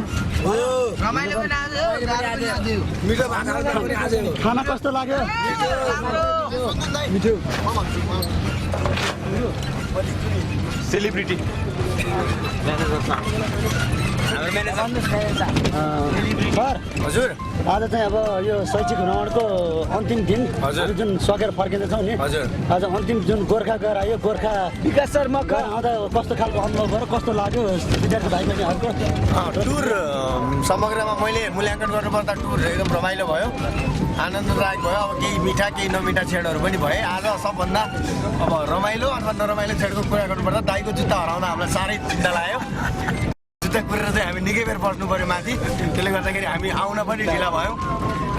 खाना कस्तो लाग्यो मिठो सेलिब्रिटी हजुर आज चाहिँ अब यो शैक्षिक भ्रमणको अन्तिम दिन हजुर जुन सकेर फर्किँदैछौँ नि हजुर आज अन्तिम जुन गोर्खा गएर आयो गोर्खा विकास शर्मा आउँदा कस्तो खालको अनुभव भयो कस्तो लाग्यो विद्यार्थी भाइ बहिनीहरूको टुर समग्रमा मैले मूल्याङ्कन गर्नुपर्दा टुर एकदम रमाइलो भयो आनन्ददायक भयो अब केही मिठा केही नमिठा छेडहरू पनि भए आज सबभन्दा अब रमाइलो अथवा नरमाइलो छेडको कुरा गर्नुपर्दा दाइको जुत्ता हराउँदा हामीलाई साह्रै चिन्ता लाग्यो जुत्ता कुरेर चाहिँ हामी निकै बेर बस्नु पऱ्यो माथि त्यसले गर्दाखेरि हामी आउन पनि ढिला भयो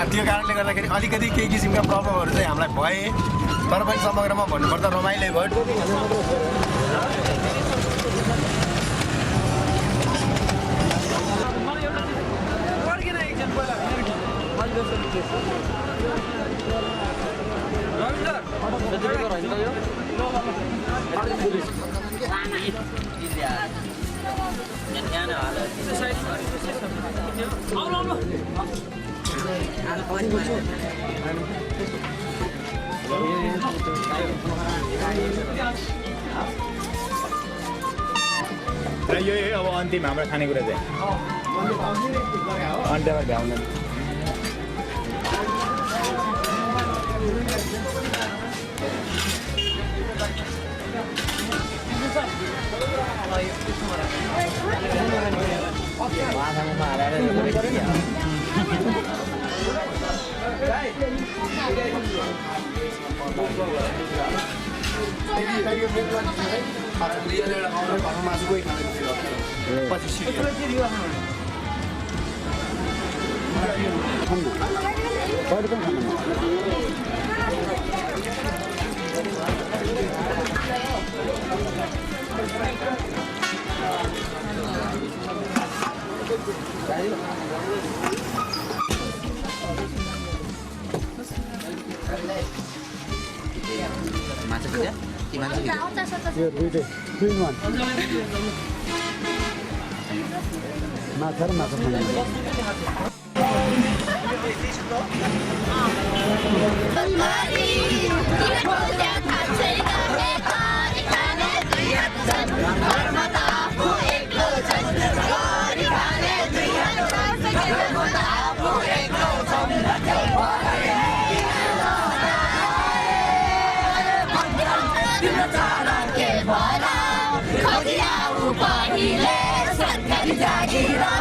त्यो कारणले गर्दाखेरि अलिकति केही किसिमका प्रब्लमहरू चाहिँ हामीलाई भए तर पनि समग्रमा भन्नुपर्दा रमाइलो भयो र यो अब अन्तिम हाम्रो खानेकुरा चाहिँ अन्त्यमा भ्याउँदैन यो दुइटै 2 in 1 माछा र माछा पहिले सरकारी जागिर